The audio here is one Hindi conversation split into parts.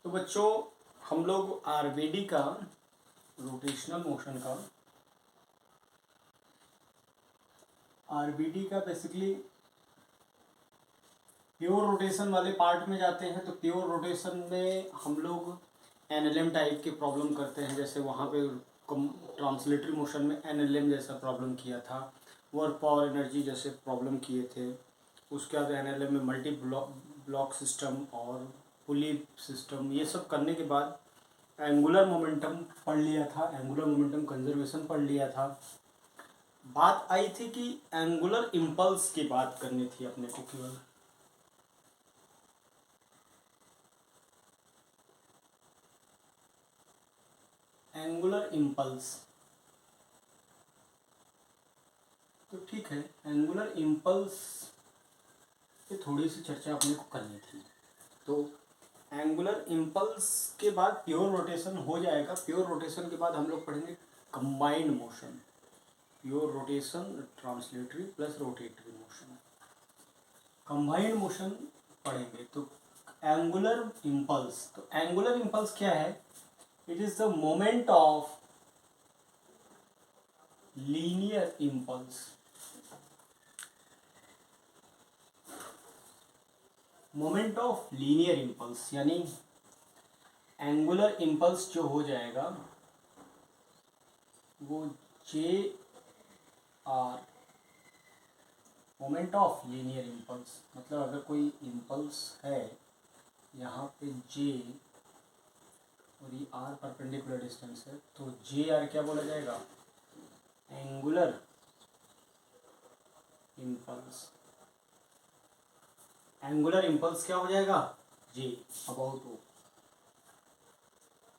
तो बच्चों हम लोग आरबीडी का रोटेशनल मोशन का बेसिकली प्योर रोटेशन वाले पार्ट में जाते हैं। तो प्योर रोटेशन में हम लोग एनएलएम टाइप के प्रॉब्लम करते हैं, जैसे वहाँ पे ट्रांसलेटरी मोशन में एनएलएम जैसा प्रॉब्लम किया था, वर्क पावर एनर्जी जैसे प्रॉब्लम किए थे। उसके बाद एनएलएम में मल्टी ब्लॉक सिस्टम और पुली सिस्टम, ये सब करने के बाद एंगुलर मोमेंटम पढ़ लिया था, एंगुलर मोमेंटम कंजर्वेशन पढ़ लिया था। बात आई थी कि एंगुलर इम्पल्स की बात करनी थी अपने को केवल। एंगुलर इम्पल्स, तो ठीक है, एंगुलर इम्पल्स पे थोड़ी सी चर्चा अपने को करनी थी। तो एंगुलर इम्पल्स के बाद प्योर रोटेशन हो जाएगा। प्योर रोटेशन के बाद हम लोग पढ़ेंगे combined motion, pure rotation translatory plus rotatory motion, combined motion पढ़ेंगे। तो एंगुलर इम्पल्स, तो एंगुलर इम्पल्स क्या है? It is the moment of linear impulse, moment of linear impulse, यानी एंगुलर इम्पल्स जो हो जाएगा वो J R, moment of linear impulse, मतलब अगर कोई इम्पल्स है यहाँ पे जे और ये आर परपेंडिकुलर डिस्टेंस है, तो जे आर क्या बोला जाएगा? Angular impulse. एंगुलर इम्पल्स क्या हो जाएगा? जे अबाउट ओ।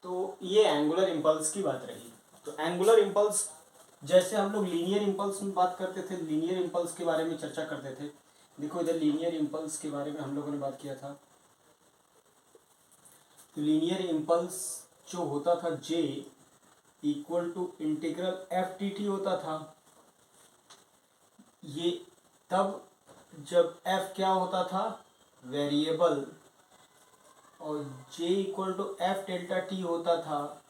तो ये एंगुलर इम्पल्स की बात रही। तो एंगुलर इम्पल्स, जैसे हम लोग लीनियर इम्पल्स में बात करते थे, लीनियर इम्पल्स के बारे में चर्चा करते थे। देखो इधर लीनियर इम्पल्स के बारे में हम लोगों ने बात किया था। तो लीनियर इम्पल्स जो होता था J equal to integral F T T होता था। ये तब जब एफ क्या होता था? वेरिएबल, और J equal to F delta T होता था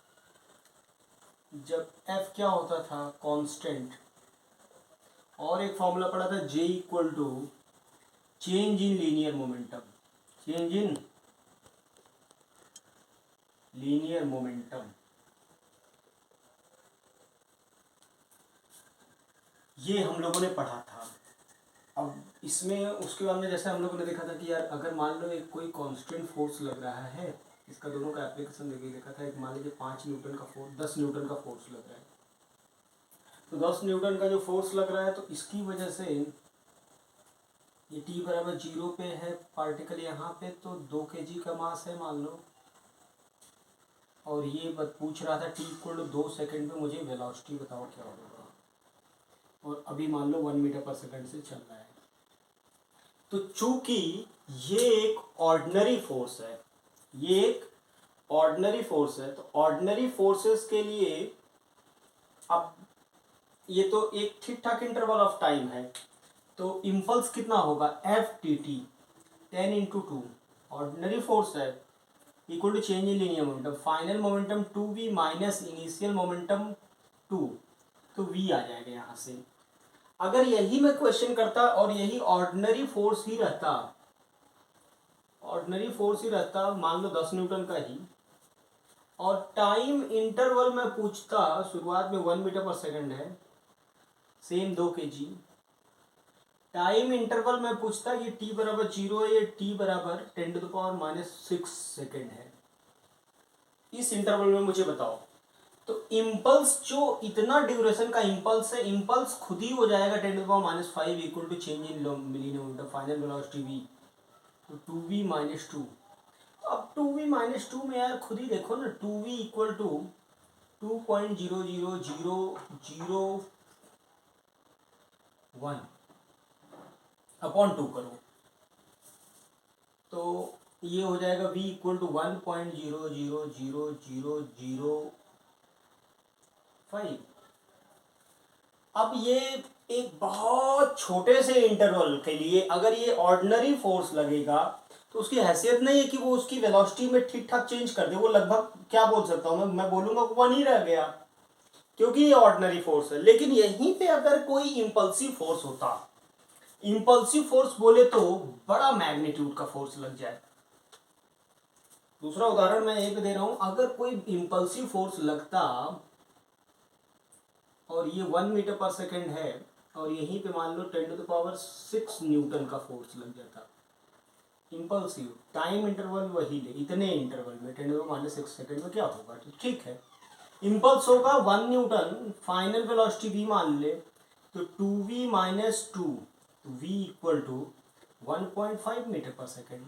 जब एफ क्या होता था? कांस्टेंट। और एक फॉर्मूला पढ़ा था J equal to change in linear momentum, change in linear momentum, ये हम लोगों ने पढ़ा था। अब इसमें उसके बाद में जैसे हम लोगों ने देखा था कि यार अगर मान लो एक कोई कांस्टेंट फोर्स लग रहा है, इसका दोनों का एप्लीकेशन देखिए, देखा था। एक मान लीजिए 5 न्यूटन का फोर्स, 10 न्यूटन का फोर्स लग रहा है। तो 10 न्यूटन का जो फोर्स लग रहा है, तो इसकी वजह से ये टी बराबर 0 पे है पार्टिकल यहाँ पे, तो 2 kg का मास है मान लो। और ये पूछ रहा था टी इक्वल टू 2 सेकेंड पे मुझे वेलोसिटी बताओ क्या होगा। और अभी मान लो 1 मीटर पर सेकेंड से चल रहा है। तो चूंकि ये एक ऑर्डिनरी फोर्स है, ये एक ऑर्डिनरी फोर्स है, तो ऑर्डिनरी फोर्सेस के लिए अब ये तो एक ठीक ठाक इंटरवल ऑफ टाइम है, तो इम्पल्स कितना होगा? F T T 10 into 2, ordinary force है, equal to change in linear momentum, final momentum 2v minus initial momentum 2, तो v आ जाएगा यहाँ से। अगर यही मैं क्वेश्चन करता और यही ऑर्डिनरी फोर्स ही रहता, ऑर्डिनरी फोर्स ही रहता, मान लो 10 न्यूटन का ही, और टाइम इंटरवल में पूछता, शुरुआत में 1 मीटर पर सेकंड है, सेम 2 kg, टाइम इंटरवल में पूछता ये t बराबर 0 है, ये t बराबर 10⁻⁻6 सेकेंड है, इस इंटरवल में मुझे बताओ। तो इम्पल्स जो इतना ड्यूरेशन का इम्पल्स है, इम्पल्स खुद ही हो जाएगा 10⁻⁵ equal to change in linear momentum, final velocity v, तो 2v माइनस 2। अब 2v माइनस 2 में यार खुद ही देखो ना, 2v इक्वल टू 2.00001 अपॉन 2 करो, तो ये हो जाएगा v इक्वल टू 1.0000005। अब ये एक बहुत छोटे से इंटरवल के लिए अगर ये ऑर्डिनरी फोर्स लगेगा, तो उसकी हैसियत नहीं है कि वो उसकी वेलोसिटी में ठीक ठाक चेंज कर दे। वो लगभग क्या बोल सकता हूँ मैं बोलूँगा वन ही रह गया, क्योंकि ये ऑर्डिनरी फोर्स है। लेकिन यहीं पे अगर कोई इम्पल्सिव फोर्स होता, इम्पल्सिव फोर्स बोले तो बड़ा मैग्नीट्यूड का फोर्स लग जाए। दूसरा उदाहरण मैं यहीं पे दे रहा हूं, अगर कोई इम्पल्सिव फोर्स लगता और ये 1 मीटर पर सेकेंड है और यहीं पे मान लो 10⁶ न्यूटन का फोर्स लग जाता, इम्पल्सिव, टाइम इंटरवल वही ले, इतने इंटरवल में 10⁻6 सेकेंड में क्या होगा, तो ठीक है इम्पल्स होगा 1 न्यूटन, फाइनल वेलोसिटी v मान ले तो 2v - 2, v equal to 1.5 metre पर सेकेंड।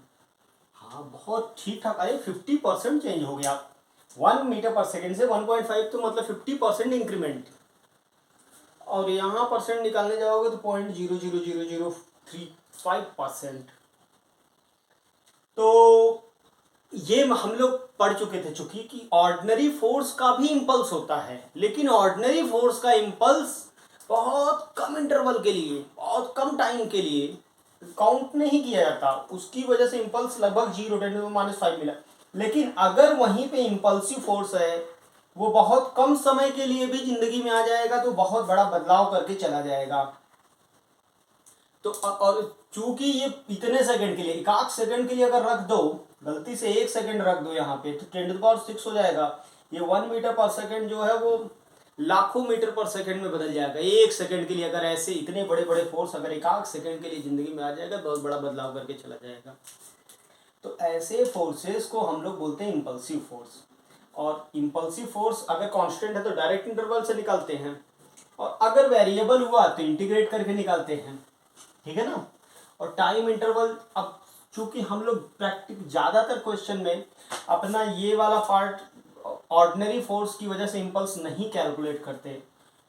हाँ बहुत ठीक ठाक, अरे 50% चेंज हो गया, 1 मीटर पर सेकेंड से 1.5 तो मतलब 50% इंक्रीमेंट। और यहाँ परसेंट निकालने जाओगे तो 0.00035%। तो ये हम लोग पढ़ चुके थे चूंकि कि ऑर्डिनरी फोर्स का भी इंपल्स होता है, लेकिन ऑर्डिनरी फोर्स का इंपल्स बहुत कम इंटरवल के लिए, बहुत कम टाइम के लिए काउंट नहीं किया जाता, उसकी वजह से इंपल्स लगभग 0 × 10⁻5 मिला। लेकिन अगर वहीं पे इंपल्सिव फोर्स है, वो बहुत कम समय के लिए भी जिंदगी में आ जाएगा तो बहुत बड़ा बदलाव करके चला जाएगा। तो और चूंकि ये इतने सेकंड के लिए, 1 सेकंड के लिए अगर रख दो, गलती से 1 सेकंड रख दो यहाँ पे तो 10⁶ हो जाएगा। ये 1 मीटर पर सेकंड जो है वो लाखों मीटर पर सेकंड में बदल जाएगा। 1 सेकंड के लिए अगर ऐसे इतने बड़े बड़े फोर्स अगर 1 सेकंड के लिए जिंदगी में आ जाएगा, बहुत बड़ा बदलाव करके चला जाएगा। तो ऐसे फोर्सेस को हम लोग बोलते हैं इम्पल्सिव फोर्स। और इम्पल्सिव फोर्स अगर कांस्टेंट है तो डायरेक्ट इंटरवल से निकालते हैं, और अगर वेरिएबल हुआ तो इंटीग्रेट करके निकालते हैं, ठीक है ना। और टाइम इंटरवल, अब चूंकि हम लोग प्रैक्टिक ज़्यादातर क्वेश्चन में अपना ये वाला पार्ट ऑर्डिनरी फोर्स की वजह से इम्पल्स नहीं कैलकुलेट करते,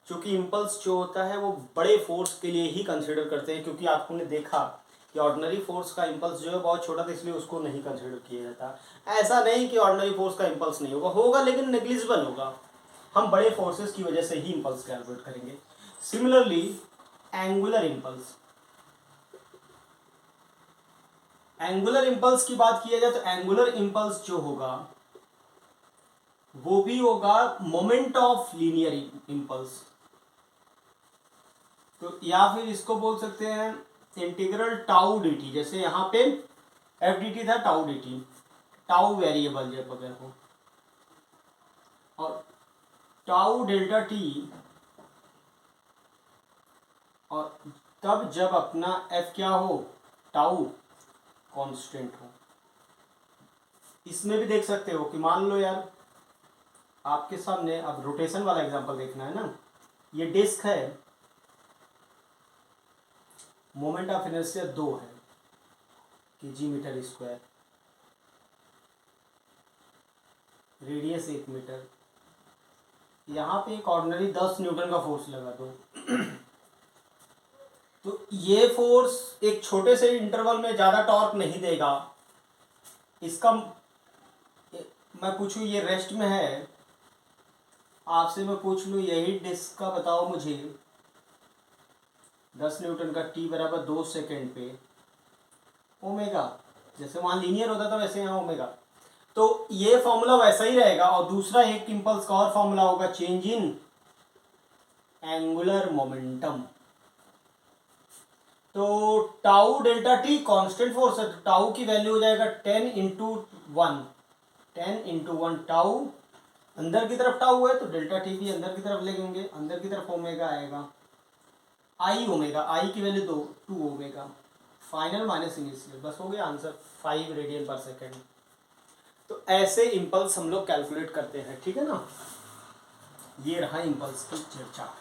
क्योंकि इम्पल्स जो होता है वो बड़े फोर्स के लिए ही कंसिडर करते हैं, क्योंकि आपने देखा कि ऑर्डिनरी फोर्स का इम्पल्स जो है बहुत छोटा था, इसलिए उसको नहीं कंसिडर किया जाता। ऐसा नहीं कि ऑर्डिनरी फोर्स का इम्पल्स नहीं होगा, होगा लेकिन नेग्लिजिबल होगा, हम बड़े फोर्सेस की वजह से ही इम्पल्स कैलकुलेट करेंगे। Similarly angular impulse, angular impulse की बात किया जाए तो एंगुलर इम्पल्स जो होगा वो भी होगा मोमेंट ऑफ लीनियर इम्पल्स। तो या फिर इसको बोल सकते हैं इंटीग्रल टाउ डी टी, जैसे यहाँ पे एफ डी टी था, tau D T, tau variable जब अगर हो, और टाउ डेल्टा टी, और तब जब अपना एफ क्या हो, टाउ कांस्टेंट हो। इसमें भी देख सकते हो कि मान लो यार आपके सामने, अब रोटेशन वाला एग्जांपल देखना है ना, ये डिस्क है, मोमेंट ऑफ इनर्शिया 2 है kg/m², रेडियस 1 मीटर, यहाँ पे एक ऑर्डिनरी 10 न्यूटन का फोर्स लगा दो तो ये फोर्स एक छोटे से इंटरवल में ज़्यादा टॉर्क नहीं देगा। इसका मैं पूछूं, ये रेस्ट में है, आपसे मैं पूछ लूँ यही डिस्क का बताओ मुझे 10 न्यूटन का, t = 2 सेकेंड पे ओमेगा, जैसे वहाँ लीनियर होता था वैसे यहाँ ओमेगा, तो ये फॉर्मूला वैसा ही रहेगा। और दूसरा एक इम्पल्स का और फॉर्मूला होगा, चेंज इन एंगुलर मोमेंटम। तो tau delta T constant force है, तो टाउ की वैल्यू हो जाएगा 10 × 1, 10 × 1 टाउ, अंदर की तरफ टाउ है तो डेल्टा टी भी अंदर की तरफ लेंगे, अंदर की तरफ ओमेगा आएगा, आई ओमेगा, आई की value 2 omega, final minus initial, बस हो गया आंसर, 5 रेडियन/सेकेंड। तो ऐसे इम्पल्स हम लोग कैलकुलेट करते हैं, ठीक है ना। ये रहा इम्पल्स की चर्चा।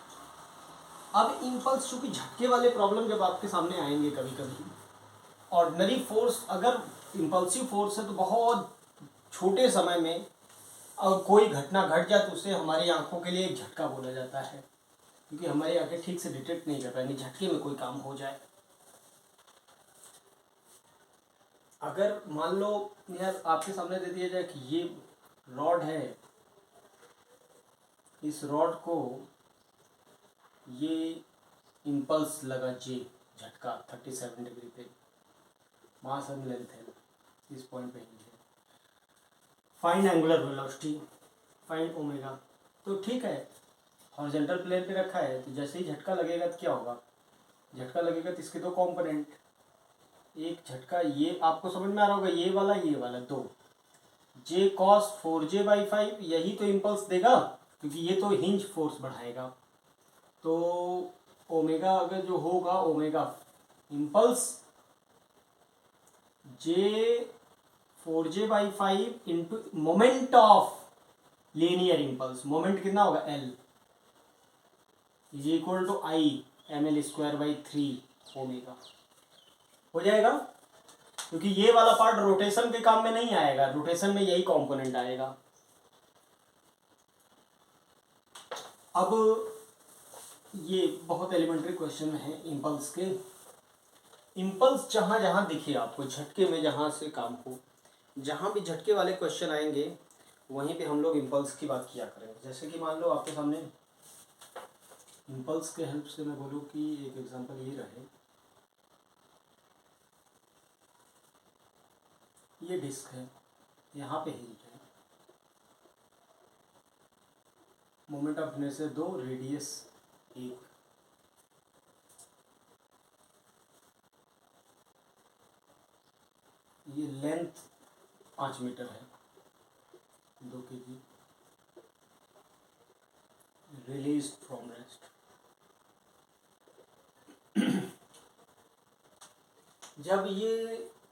अब इम्पल्स चूंकि झटके वाले प्रॉब्लम जब आपके सामने आएंगे कभी कभी, ऑर्डिनरी फोर्स अगर इम्पल्सिव फोर्स है तो बहुत छोटे समय में और कोई घटना घट जाए तो उसे हमारी आंखों के लिए एक झटका बोला जाता है, क्योंकि हमारी आंखें ठीक से डिटेक्ट नहीं कर पाएंगी झटके में कोई काम हो जाए। अगर मान लो यार आपके सामने दे दिया जाए कि ये रॉड है, इस रॉड को ये इम्पल्स लगा जे, झटका 37 डिग्री पे, मास एंड लेंथ है, इस पॉइंट पे हिंज है। Find angular velocity, find omega. तो ठीक है, हॉरिजॉन्टल प्लेन पे रखा है, तो जैसे ही झटका लगेगा तो क्या होगा, झटका लगेगा तो इसके दो कंपोनेंट, एक झटका ये आपको समझ में आ रहा होगा, ये वाला दो, जे कॉस 4j/5 यही तो इम्पल्स देगा, क्योंकि ये तो हिंज फोर्स बढ़ाएगा। तो ओमेगा अगर जो होगा, omega impulse J 4j/5 into moment of linear impulse, moment कितना होगा L is equal to I ml²/3 omega हो जाएगा। क्योंकि ये वाला पार्ट रोटेशन के काम में नहीं आएगा, रोटेशन में यही कंपोनेंट आएगा। अब ये बहुत एलिमेंट्री क्वेश्चन है इम्पल्स के। इम्पल्स जहाँ जहाँ दिखे आपको झटके में, जहाँ से काम हो, जहाँ भी झटके वाले क्वेश्चन आएंगे वहीं पे हम लोग इम्पल्स की बात किया करेंगे। जैसे कि मान लो आपके सामने इम्पल्स के हेल्प से मैं बोलूँ कि एक एग्जांपल ये रहे, ये डिस्क है, यहाँ पे हिंज है, मोमेंट ऑफ इनर्शिया 2, रेडियस 1, ये लेंथ 5 मीटर है, 2 kg, रिलीज फ्रॉम रेस्ट। जब ये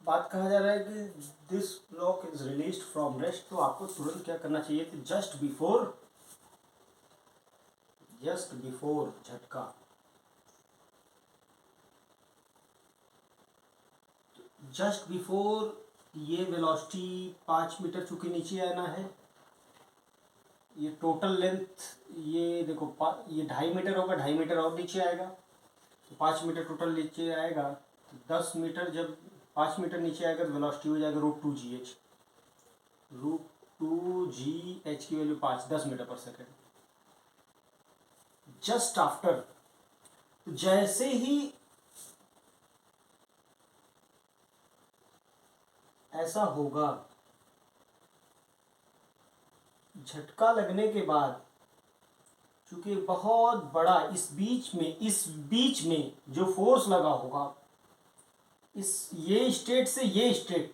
बात कहा जा रहा है कि this block is released from rest, तो आपको तुरंत क्या करना चाहिए कि जस्ट बिफोर झटका, जस्ट बिफोर ये वेलोसिटी 5 मीटर चूंकि नीचे आना है, ये टोटल लेंथ ये देखो ये 2.5 मीटर होगा, 2.5 मीटर और नीचे आएगा, तो 5 मीटर टोटल नीचे आएगा, तो 10 मीटर जब 5 मीटर नीचे आएगा तो वेलोसिटी हो जाएगा √2gh, √2gh की वैल्यू 10 मीटर पर सेकेंड। जस्ट आफ्टर, जैसे ही ऐसा होगा, झटका लगने के बाद, क्योंकि बहुत बड़ा इस बीच में जो फोर्स लगा होगा, इस ये स्टेट से ये स्टेट,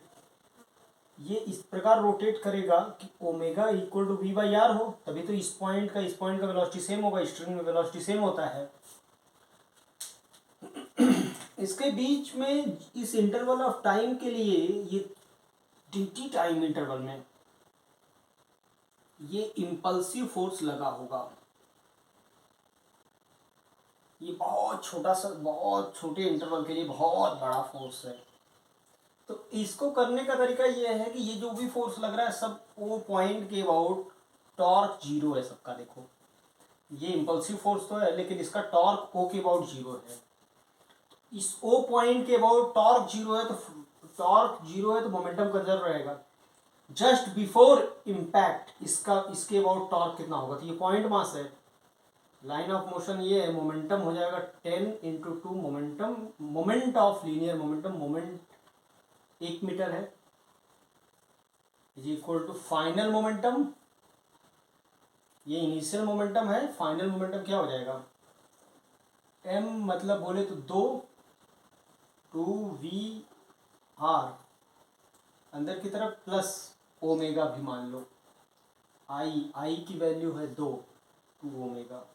ये इस प्रकार रोटेट करेगा कि ओमेगा इक्वल टू v/r हो, तभी तो इस पॉइंट का वेलोसिटी सेम होगा, स्ट्रिंग में वेलोसिटी सेम होता है। इसके बीच में इस इंटरवल ऑफ टाइम के लिए, ये dt टाइम इंटरवल में ये इंपल्सिव फोर्स लगा होगा। ये बहुत छोटा सा, बहुत छोटे इंटरवल के लिए बहुत बड़ा फोर्स है। तो इसको करने का तरीका ये है कि ये जो भी फोर्स लग रहा है सब ओ पॉइंट के अबाउट टॉर्क 0 है सबका। देखो ये इंपल्सिव फोर्स तो है, लेकिन इसका टॉर्क ओ के अबाउट 0 है। इस ओ पॉइंट के अबाउट टॉर्क 0 है, तो मोमेंटम कंजर्व रहेगा। जस्ट बिफोर इम्पैक्ट इसके अबाउट टॉर्क कितना होगा, तो ये पॉइंट मास है, लाइन ऑफ मोशन ये है, मोमेंटम हो जाएगा 10 × 2 moment of linear momentum, moment 1 metre है, is equal to final momentum, ये इनिशियल मोमेंटम है, फाइनल मोमेंटम क्या हो जाएगा, m मतलब बोले तो 2v/r, अंदर की तरफ प्लस ओमेगा भी मान लो, आई की वैल्यू है 2 omega,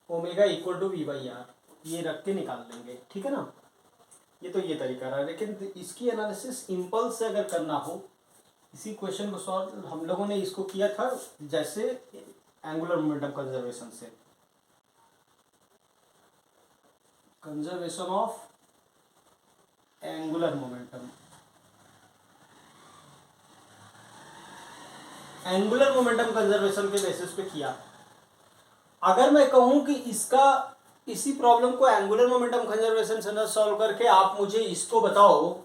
omega equal to v/r, ये रख के निकाल लेंगे, ठीक है ना। ये तो ये तरीका रहा, लेकिन इसकी एनालिसिस इम्पल्स से अगर करना हो, इसी क्वेश्चन को सॉल्व हम लोगों ने इसको किया था जैसे एंगुलर मोमेंटम कंजर्वेशन से, conservation of angular momentum, angular momentum conservation के बेसिस पे किया। अगर मैं कहूं कि इसी प्रॉब्लम को एंगुलर मोमेंटम कंजर्वेशन से न सॉल्व करके आप मुझे इसको बताओ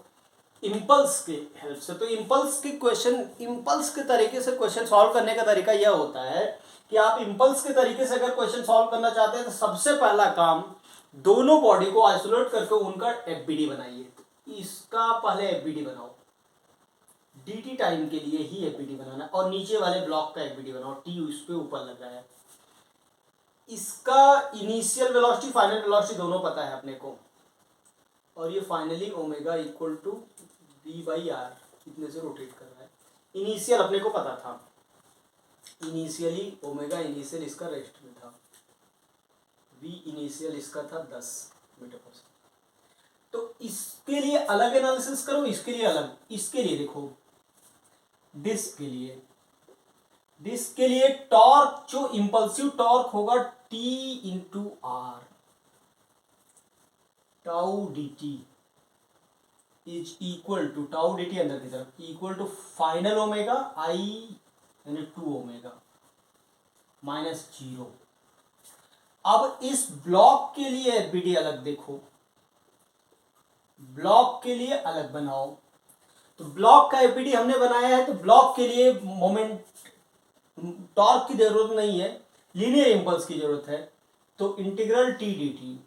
इम्पल्स के हेल्प से, तो इम्पल्स के तरीके से क्वेश्चन सॉल्व करने का तरीका यह होता है कि आप इम्पल्स के तरीके से अगर क्वेश्चन सॉल्व करना चाहते हैं तो सबसे पहला काम दोनों बॉडी को आइसोलेट करके उनका एफबीडी बनाइए। इसका पहले एफबीडी बनाओ, dt टाइम के लिए ही एक बीडी बनाना है और नीचे वाले ब्लॉक का एक बीडी बनाओ, टी उस पे ऊपर लग रहा है। इसका इनिशियल वेलोसिटी फाइनल वेलोसिटी दोनों पता है अपने को, और ये finally omega equal to V by R इतने से रोटेट कर रहा है। इनिशियल अपने को पता था, इनिशियली ओमेगा इनिशियल इसका रेस्ट में था, वी इनिशियल इसका था 10 मीटर पर सेकंड। तो इसके लिए अलग एनालिसिस करो, इसके लिए अलग। इसके लिए देखो डिस्क के लिए टॉर्क, जो इंपल्सिव टॉर्क होगा T into R, tau D T is equal to, tau D T अंदर की तरफ equal to final omega I यानी 2 ओमेगा माइनस 0। अब इस ब्लॉक के लिए बीडी अलग देखो, ब्लॉक के लिए अलग बनाओ। तो ब्लॉक का एपीडी हमने बनाया है, तो ब्लॉक के लिए मोमेंट टॉर्क की जरूरत नहीं है, लीनियर इंपल्स की जरूरत है। तो integral T D T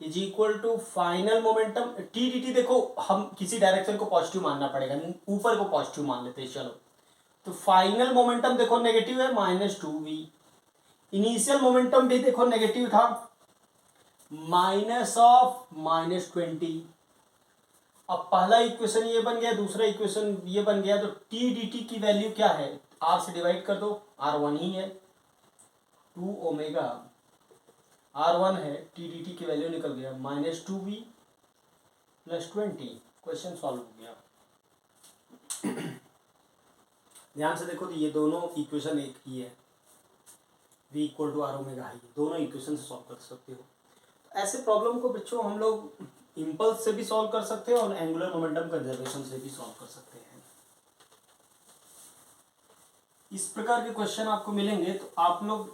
is equal to final momentum T D T. देखो हम किसी डायरेक्शन को पॉजिटिव मानना पड़ेगा, ऊपर को पॉजिटिव मान लेते हैं चलो। तो फाइनल मोमेंटम देखो नेगेटिव है -2v, इनिशियल मोमेंटम भी देखो नेगेटिव था -20। अब पहला इक्वेशन ये बन गया, दूसरा इक्वेशन ये बन गया। तो टी डी टी की वैल्यू क्या है, आर से डिवाइड कर दो, R1 ही है, 2 ओमेगा R1 है, टी डी टी की वैल्यू निकल गया -2v + 20। क्वेश्चन सॉल्व हो गया। ध्यान से देखो तो ये दोनों इक्वेशन एक ही है, v equal to R omega है, दोनों इक्वेशन से सॉल्व कर सकते हो। ऐसे प्रॉब्लम को बच्चों हम लोग इम्पल्स से भी सॉल्व कर सकते हैं और एंगुलर मोमेंटम कंजर्वेशन से भी सॉल्व कर सकते हैं। इस प्रकार के क्वेश्चन आपको मिलेंगे, तो आप लोग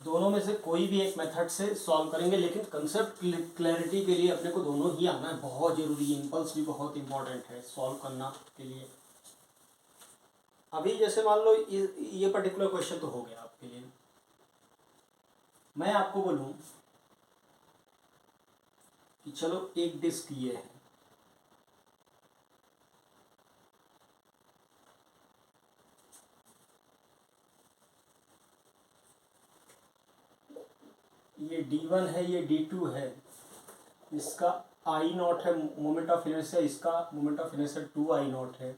दोनों में से कोई भी एक मेथड से सॉल्व करेंगे, लेकिन कंसेप्ट क्लैरिटी के लिए अपने को दोनों ही आना है, बहुत जरूरी है। इम्पल्स भी बहुत इंपॉर्टेंट है सॉल्व करना के लिए। अभी जैसे मान लो ये पर्टिकुलर क्वेश्चन तो हो गया आपके लिए, मैं आपको बोलूं कि चलो एक डिस्क ये है, ये D1 है, ये D2 है, इसका I0 है मोमेंट ऑफ इनर्शिया, इसका मोमेंट ऑफ इनर्शिया 2I0 है,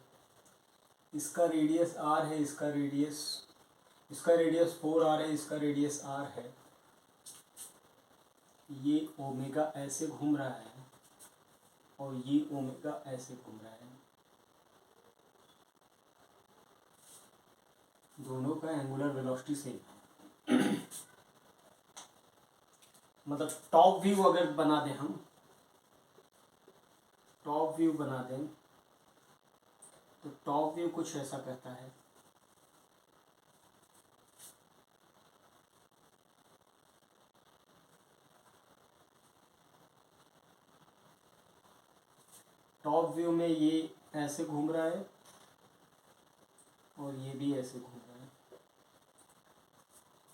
इसका रेडियस R है, इसका रेडियस 4R है, इसका रेडियस R है। ये ओमेगा ऐसे घूम रहा है और ये ओमेगा ऐसे घूम रहा है, दोनों का एंगुलर वेलोसिटी सेम है। मतलब टॉप व्यू अगर बना दें हम, टॉप व्यू बना दें तो टॉप व्यू कुछ ऐसा कहता है। टॉप व्यू में ये ऐसे घूम रहा है और ये भी ऐसे घूम रहा है।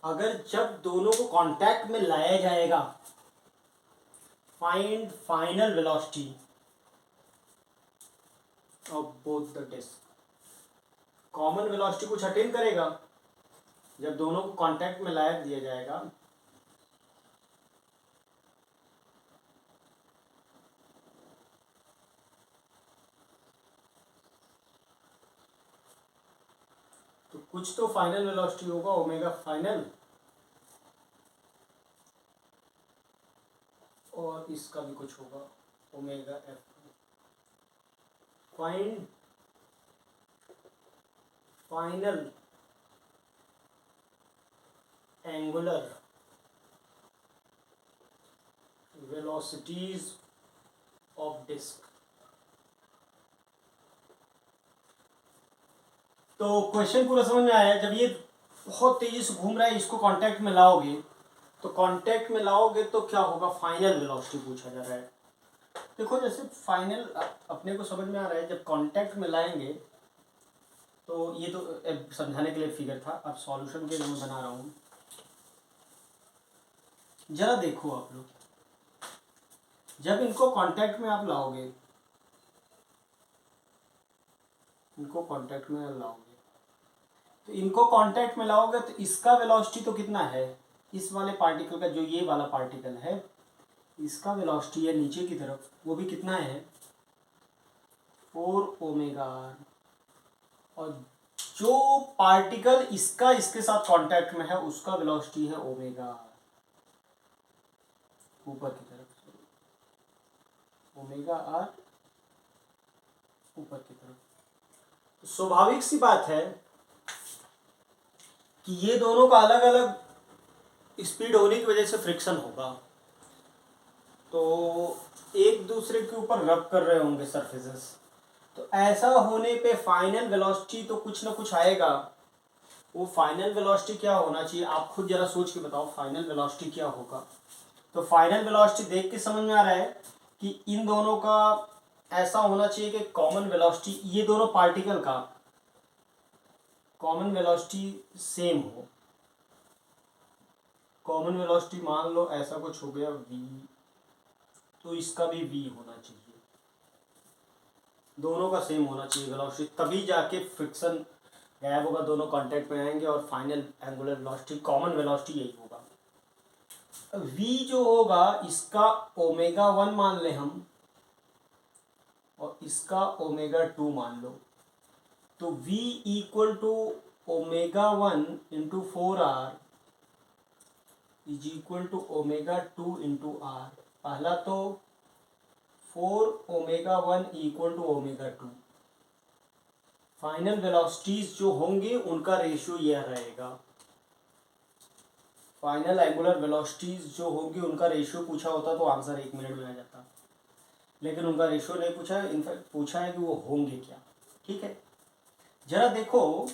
अगर जब दोनों को कांटेक्ट में लाया जाएगा, find final velocity of both the disc. Common velocity कुछ अटेन करेगा, जब दोनों को कांटेक्ट में लाया दिया जाएगा तो कुछ तो फाइनल वेलोसिटी होगा ओमेगा फाइनल, और इसका भी कुछ होगा omega F. Find final angular velocities of disc. तो क्वेश्चन पूरा समझ में आया। जब ये बहुत तेजी से घूम रहा है, इसको कांटेक्ट में लाओगे, तो कांटेक्ट में लाओगे तो क्या होगा, फाइनल वेलोसिटी पूछा जा रहा है। देखो जैसे फाइनल अपने को समझ में आ रहा है, जब कांटेक्ट में लाएंगे तो ये तो समझाने के लिए फिगर था, अब सॉल्यूशन के लिए मैं बना रहा हूँ। जरा देखो आप लोग, जब इनको कांटेक्ट में आप लाओगे इनको कांटेक्ट में लाओगे, तो इनको कांटेक्ट में लाओगे तो इसका वेलोसिटी तो कितना है, इस वाले पार्टिकल का, जो ये वाला पार्टिकल है, इसका वेलोसिटी है नीचे की तरफ, वो भी कितना है 4 ओमेगा आर। और जो पार्टिकल इसका इसके साथ कांटेक्ट में है उसका वेलोसिटी है ओमेगा आर, ऊपर की तरफ, ओमेगा आर ऊपर की तरफ। तो स्वाभाविक सी बात है कि ये दोनों का अलग अलग स्पीड होने की वजह से फ्रिक्शन होगा, तो एक दूसरे के ऊपर रब कर रहे होंगे सरफेसेस, तो ऐसा होने पे फाइनल वेलोसिटी तो कुछ ना कुछ आएगा। वो फाइनल वेलोसिटी क्या होना चाहिए, आप खुद जरा सोच के बताओ फाइनल वेलोसिटी क्या होगा। तो फाइनल वेलोसिटी देख के समझ में आ रहा है कि इन दोनों का ऐसा होना चाहिए कि कॉमन वेलोसिटी, ये दोनों पार्टिकल का कॉमन वेलोसिटी सेम हो। कॉमन वेलोसिटी मान लो ऐसा कुछ हो गया v, तो इसका भी v होना चाहिए, दोनों का सेम होना चाहिए वेलोसिटी, तभी जाके फ्रिक्शन गायब होगा, दोनों कांटेक्ट में आएंगे और final angular velocity common velocity यही होगा। v जो होगा इसका ओमेगा 1 मान ले हम और इसका ओमेगा 2 मान लो, तो v equal to omega 1 into 4r is equal to omega 2 into R. पहला तो 4 omega 1 equal to omega 2, final velocities जो होंगे उनका रेशियो यह रहेगा, फाइनल एंगुलर वेलोसिटीज जो होंगी उनका रेशियो पूछा होता तो आंसर 1 मिनट में आ जाता, लेकिन उनका रेशियो नहीं पूछा है, इनफैक्ट पूछा है कि वो होंगे क्या। ठीक है, जरा देखो,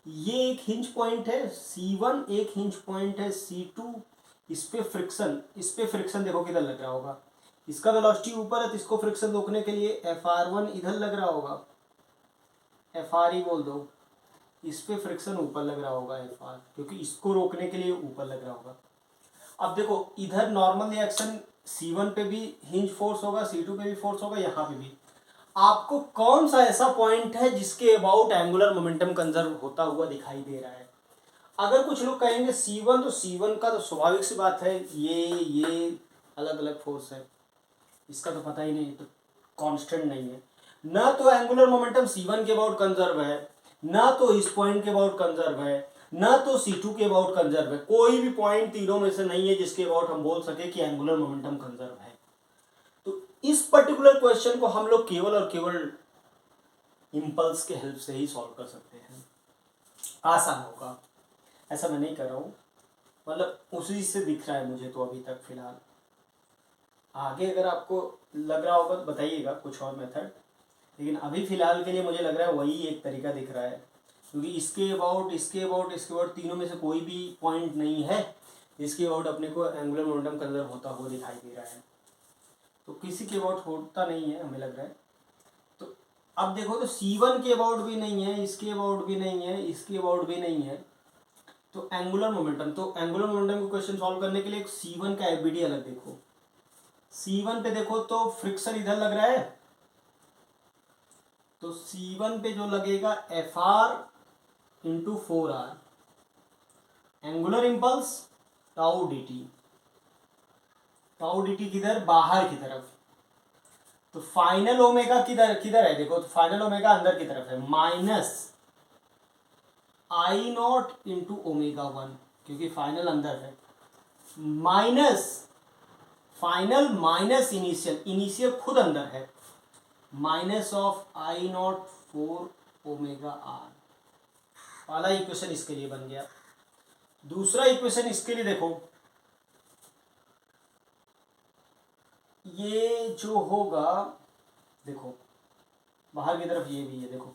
ये एक हिंज पॉइंट है C1, एक हिंज पॉइंट है C2, इस पे फ्रिक्शन देखो किधर लग रहा होगा, इसका वेलोसिटी ऊपर है तो इसको फ्रिक्शन रोकने के लिए Fr1 इधर लग रहा होगा, Fre बोल दो, इस पे फ्रिक्शन ऊपर लग रहा होगा Fr, क्योंकि इसको रोकने के लिए ऊपर लग रहा होगा। अब देखो इधर नॉर्मल रिएक्शन C1 पे भी हिंज फोर्स होगा, C2 पे भी फोर्स होगा, यहाँ पे भी। आपको कौन सा ऐसा पॉइंट है जिसके अबाउट एंगुलर मोमेंटम कंजर्व होता हुआ दिखाई दे रहा है। अगर कुछ लोग कहेंगे C1, तो C1 का तो स्वाभाविक सी बात है ये अलग अलग फोर्स है, इसका तो पता ही नहीं, तो कांस्टेंट नहीं है, ना तो एंगुलर मोमेंटम C1 के अबाउट कंजर्व है, ना तो इस पॉइंट के अबाउट कंजर्व है, ना तो C2 के अबाउट कंजर्व है, कोई भी पॉइंट तीनों में से नहीं है जिसके अबाउट हम बोल सके कि एंगुलर मोमेंटम कंजर्व है। तो इस पर्टिकुलर क्वेश्चन को हम लोग केवल और केवल इम्पल्स के हेल्प से ही सॉल्व कर सकते हैं, आसान होगा, ऐसा मैं नहीं कर रहा हूँ, मतलब उसी से दिख रहा है मुझे तो अभी तक फिलहाल। आगे अगर आपको लग रहा होगा तो बताइएगा कुछ और मेथड, लेकिन अभी फिलहाल के लिए मुझे लग रहा है वही एक तरीका दिख रहा है, क्योंकि इसके अबाउट तीनों में से कोई भी पॉइंट नहीं है इसके अबाउट अपने को एंगुलर मोमेंटम कंजर्व होता हुआ दिखाई दे रहा है, तो किसी के अबाउट होता नहीं है हमें लग रहा है। तो अब देखो, तो C1 के अबाउट भी नहीं है, इसके अबाउट भी नहीं है, इसके अबाउट भी नहीं है, तो एंगुलर मोमेंटम को क्वेश्चन सॉल्व करने के लिए C1 का एफबीडी अलग देखो, C1 पे देखो तो फ्रिक्शन इधर लग रहा है, तो C1 पे जो लगेगा Fr into 4r, angular impulse tau dt किधर, बाहर की तरफ, तो फाइनल ओमेगा किधर किधर है देखो, तो फाइनल ओमेगा अंदर की तरफ है, माइनस I0 इंटू ओमेगा 1, क्योंकि फाइनल अंदर है, माइनस फाइनल माइनस इनिशियल खुद अंदर है, minus of I0 4 omega R. पहला इक्वेशन इसके लिए बन गया। दूसरा इक्वेशन इसके लिए देखो, ये जो होगा, देखो बाहर की तरफ ये भी है, देखो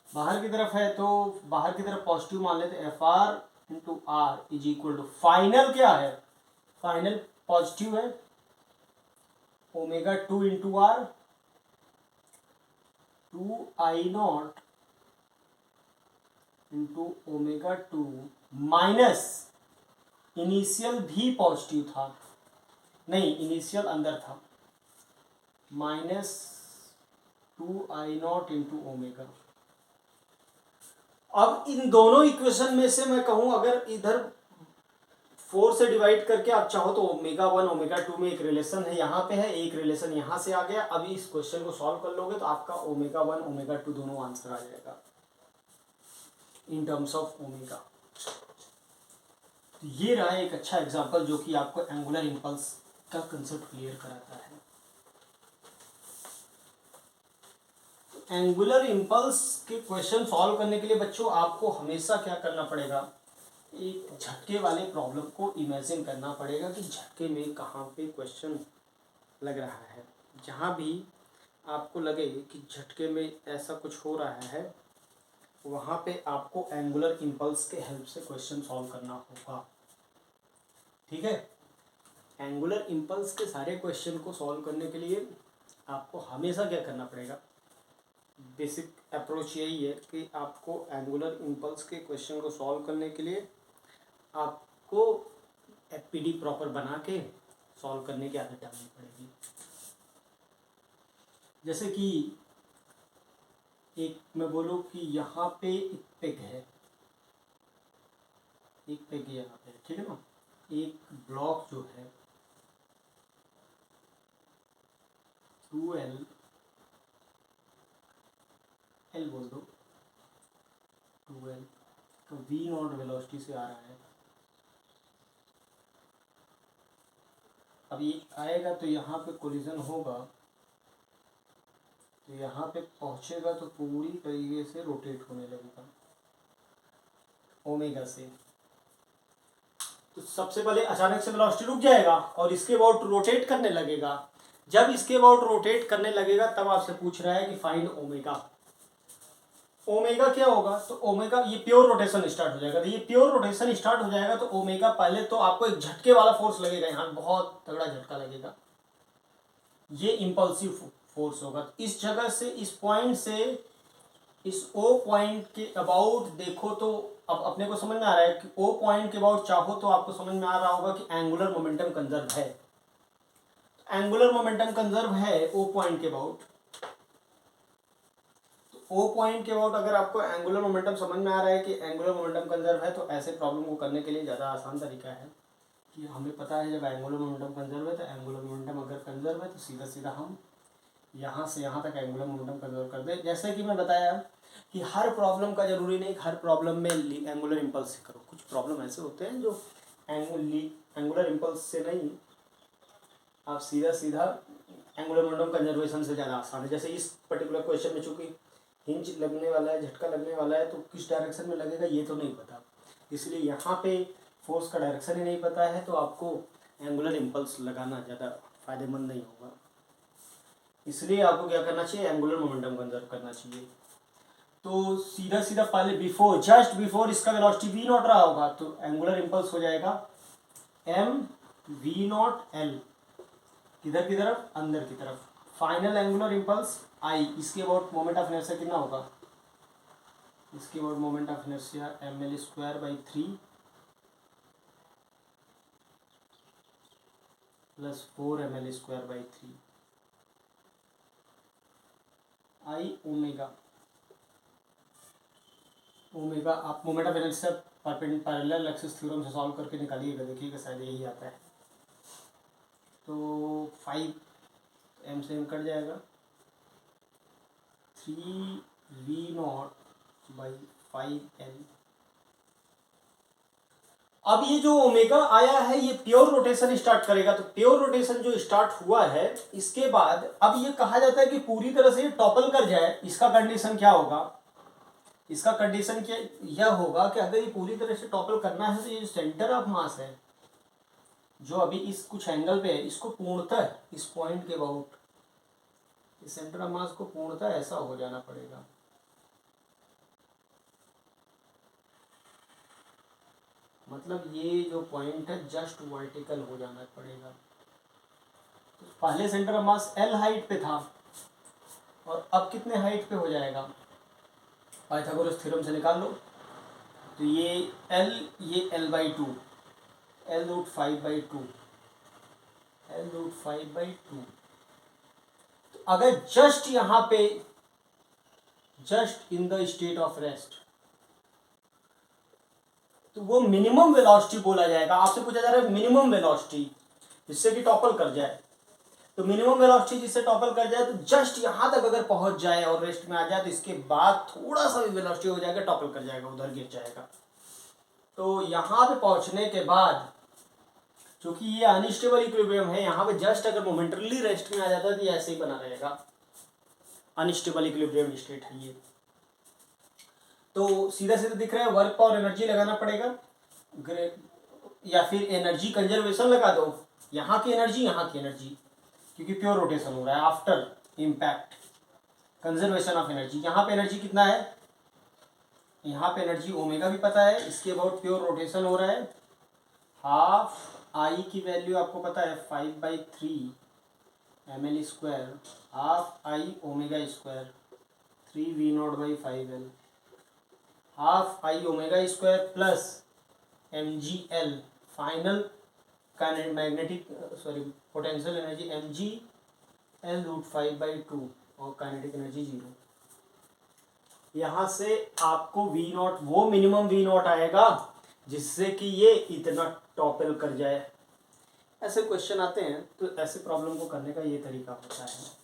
बाहर की तरफ है, तो बाहर की तरफ पॉजिटिव मान लेते, Fr into R is equal to, final क्या है, फाइनल पॉजिटिव है, omega 2 into R, 2I0 into omega 2 minus initial भी पॉजिटिव था, नहीं इनिशियल अंदर था, माइनस 2I0 इंटू ओमेगा। अब इन दोनों इक्वेशन में से मैं कहूं अगर इधर 4 से डिवाइड करके आप चाहो तो ओमेगा 1 ओमेगा 2 में एक रिलेशन है, यहाँ पे है, एक रिलेशन यहाँ से आ गया। अभी इस क्वेश्चन को सॉल्व कर लोगे तो आपका ओमेगा 1 ओमेगा 2 दोनों आंसर आ जाएगा इन टर्म्स ऑफ ओमेगा। तो ये रहा एक अच्छा एग्जांपल जो कि आपको एंगुलर इंपल्स का कंसेप्ट क्लियर कराता है। एंगुलर इंपल्स के क्वेश्चन सॉल्व करने के लिए बच्चों आपको हमेशा क्या करना पड़ेगा, एक झटके वाले प्रॉब्लम को इमेजिन करना पड़ेगा कि झटके में कहाँ पे क्वेश्चन लग रहा है। जहाँ भी आपको लगे कि झटके में ऐसा कुछ हो रहा है वहाँ पे आपको एंगुलर इंपल्स के हेल्प से क्वेश्चन सॉल्व करना होगा। ठीक है, एंगुलर इंपल्स के सारे क्वेश्चन को सॉल्व करने के लिए आपको हमेशा क्या करना पड़ेगा, बेसिक अप्रोच यही है कि आपको एंगुलर इंपल्स के क्वेश्चन को सॉल्व करने के लिए आपको एफपीडी प्रॉपर बना के सॉल्व करने की आदत डालनी पड़ेगी। जैसे कि एक मैं बोलूँ कि यहाँ पे एक पेग है, एक पेग यहाँ पे, ठीक है ना, एक ब्लॉक जो है 2L L बोल दो, 2L तो V0 वेलोसिटी से आ रहा है। अब ये आएगा तो यहाँ पे कोलिजन होगा, तो यहाँ पे पहुँचेगा तो पूरी तरीके से रोटेट होने लगेगा ओमेगा से। तो सबसे पहले अचानक से वेलोसिटी रुक जाएगा और इसके अबाउट रोटेट करने लगेगा। जब इसके अबाउट रोटेट करने लगेगा तब आपसे पूछ रहा है कि फाइंड ओमेगा। ओमेगा क्या होगा, तो ओमेगा ये प्योर रोटेशन स्टार्ट हो जाएगा। तो ये प्योर रोटेशन स्टार्ट हो जाएगा तो ओमेगा पहले तो आपको एक झटके वाला फोर्स लगेगा, यहाँ बहुत तगड़ा झटका लगेगा, ये इम्पल्सिव फोर्स होगा। तो इस जगह से इस पॉइंट से इस ओ पॉइंट के अबाउट देखो तो अब अपने को समझ में आ रहा है कि ओ पॉइंट के अबाउट चाहो तो आपको समझ में आ रहा होगा कि एंगुलर मोमेंटम कंजर्व है। एंगुलर मोमेंटम कंजर्व है ओ पॉइंट के अबाउट। तो ओ पॉइंट के अबाउट अगर आपको एंगुलर मोमेंटम समझ में आ रहा है कि एंगुलर मोमेंटम कंजर्व है तो ऐसे प्रॉब्लम को करने के लिए ज़्यादा आसान तरीका है कि हमें पता है जब एंगुलर मोमेंटम कंजर्व है तो एंगुलर मोमेंटम अगर कंजर्व है तो सीधा सीधा हम यहाँ से यहाँ तक एंगुलर मोमेंटम कंजर्व कर दें। जैसे कि मैं बताया कि हर प्रॉब्लम का जरूरी नहीं हर प्रॉब्लम में एंगुलर इंपल्स से करो। कुछ प्रॉब्लम ऐसे होते हैं जो एंगुलर इंपल्स से नहीं, आप सीधा सीधा एंगुलर मोमेंटम कंजर्वेशन से ज़्यादा आसान है। जैसे इस पर्टिकुलर क्वेश्चन में चूंकि हिंज लगने वाला है, झटका लगने वाला है, तो किस डायरेक्शन में लगेगा ये तो नहीं पता, इसलिए यहाँ पे फोर्स का डायरेक्शन ही नहीं पता है तो आपको एंगुलर इंपल्स लगाना ज़्यादा फायदेमंद नहीं होगा। इसलिए आपको क्या करना चाहिए, एंगुलर मोमेंटम कंजर्व करना चाहिए। तो सीधा सीधा पहले बिफोर जस्ट बिफोर इसका वेलोसिटी वी नॉट रहा होगा तो एंगुलर इंपल्स हो जाएगा एम वी नॉट एल, किधर की तरफ, अंदर की तरफ। फाइनल एंगुलर इंपल्स आई, इसके अबाउट मोमेंट ऑफ इनर्शिया कितना होगा, इसके about moment of inertia M L square by 3 plus 4 M L square by 3 I omega. Omega आप moment of inertia parallel axis theorem से सॉल्व करके निकालिएगा, देखिएगा शायद यही आता है। तो 5 एम से एम कट जाएगा, 3v0 बाई 5l। अब ये जो ओमेगा आया है ये प्योर रोटेशन स्टार्ट करेगा, तो प्योर रोटेशन जो स्टार्ट हुआ है इसके बाद अब ये कहा जाता है कि पूरी तरह से टॉपल कर जाए। इसका कंडीशन क्या होगा, इसका कंडीशन क्या यह होगा कि अगर ये पूरी तरह से टॉपल करना है तो ये जो सेंटर ऑफ मास है जो अभी इस कुछ एंगल पे है इसको पूर्णतः इस पॉइंट के अबाउट इस सेंटर ऑफ मास को पूर्णतः ऐसा हो जाना पड़ेगा। मतलब ये जो पॉइंट है जस्ट वर्टिकल हो जाना पड़ेगा। तो पहले centre of mass L height पे था और अब कितने हाइट पे हो जाएगा, पाइथागोरस थ्योरम से निकाल लो। तो ये एल बाई 2 L√5/2 L√5/2 अगर जस्ट यहाँ पे just in the state of rest, तो वो मिनिमम वेलोसिटी बोला जाएगा। आपसे पूछा जा रहा है मिनिमम वेलोसिटी जिससे कि टॉपल कर जाए, तो मिनिमम वेलोसिटी जिससे टॉपल कर जाए, तो जस्ट यहां तक अगर पहुंच जाए और रेस्ट में आ जाए, तो इसके बाद थोड़ा सा भी वेलोसिटी हो जाएगा, टॉपल कर जाएगा, उधर गिर जाएगा। तो यहां पे पहुंचने के बाद क्योंकि ये अनस्टेबल इक्विलिब्रियम है, यहाँ पे जस्ट अगर मोमेंटरली रेस्ट में आ जाता है तो ये ऐसे ही बना रहेगा, अनस्टेबल इक्विलिब्रियम स्टेट है ये। तो सीधा सीधा दिख रहा है, वर्क और एनर्जी लगाना पड़ेगा, या फिर एनर्जी कंजर्वेशन लगा दो, यहाँ की एनर्जी क्योंकि प्योर रोटेशन हो रहा है after impact, conservation of energy. यहाँ पे एनर्जी कितना है, यहाँ पे एनर्जी ओमेगा भी पता है, इसके अबाउट प्योर रोटेशन हो रहा है, हाफ आई की वैल्यू आपको पता है 5/3 ml square, half I omega square 3v0/5l, half I omega square plus mgl final magnetic potential energy mgl√5/2 और काइनेटिक एनर्जी 0। यहाँ से आपको v0 वो मिनिमम v0 आएगा जिससे कि ये इतना टॉपल कर जाए। ऐसे क्वेश्चन आते हैं तो ऐसे प्रॉब्लम को करने का ये तरीका होता है।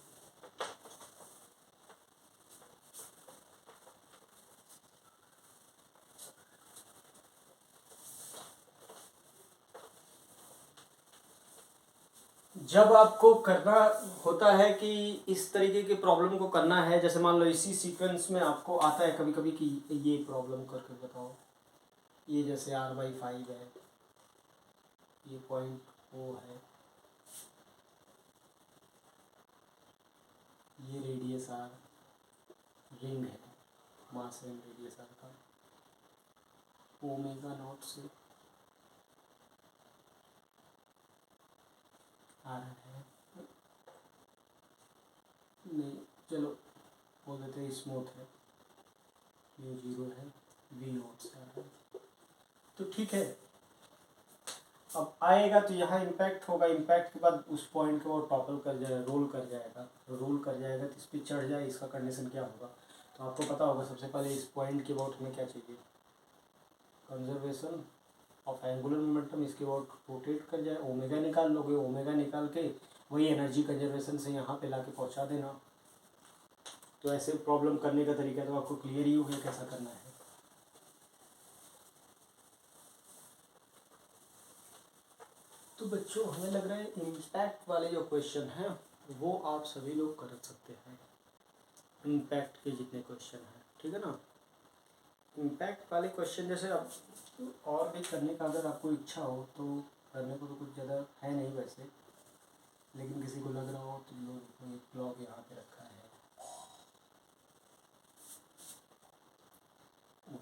जब आपको करना होता है कि इस तरीके के प्रॉब्लम को करना है, जैसे मान लो इसी सीक्वेंस में आपको आता है कभी कभी कि ये प्रॉब्लम करके बताओ, ये जैसे r/5 है, ये पॉइंट O है, ये रेडियस r रिंग है, मास रिंग रेडियस r का, ओमेगा नॉट से आ रहा है, नहीं चलो बोल देते हैं स्मूथ है, ये 0 है, v0 से आ रहा है, तो ठीक है। अब आएगा तो यहाँ इम्पैक्ट होगा, इम्पैक्ट के बाद उस पॉइंट को टॉपल कर जाएगा, रोल कर जाएगा, तो इस पर चढ़ जाए, इसका कंडीशन क्या होगा। तो आपको पता होगा सबसे पहले इस पॉइंट के अबाउट हमें क्या चाहिए, कंजर्वेशन ऑफ एंगुलर मोमेंटम, इसके अबाउट रोटेट कर जाए, ओमेगा निकाल लोगे, ओमेगा निकाल के वही एनर्जी कंजर्वेशन से यहाँ पे लाके पहुँचा देना। तो ऐसे प्रॉब्लम करने का तरीका तो आपको क्लियर ही हो गया कैसा करना है। तो बच्चों हमें लग रहा है इम्पैक्ट वाले जो क्वेश्चन हैं वो आप सभी लोग कर सकते हैं, इम्पैक्ट के जितने क्वेश्चन हैं, ठीक है ना। इम्पैक्ट वाले क्वेश्चन जैसे अब और भी करने का अगर आपको इच्छा हो तो करने को तो कुछ ज़्यादा है नहीं वैसे, लेकिन किसी को लग रहा हो तो लोग एक ब्लॉग यहाँ पे रखा है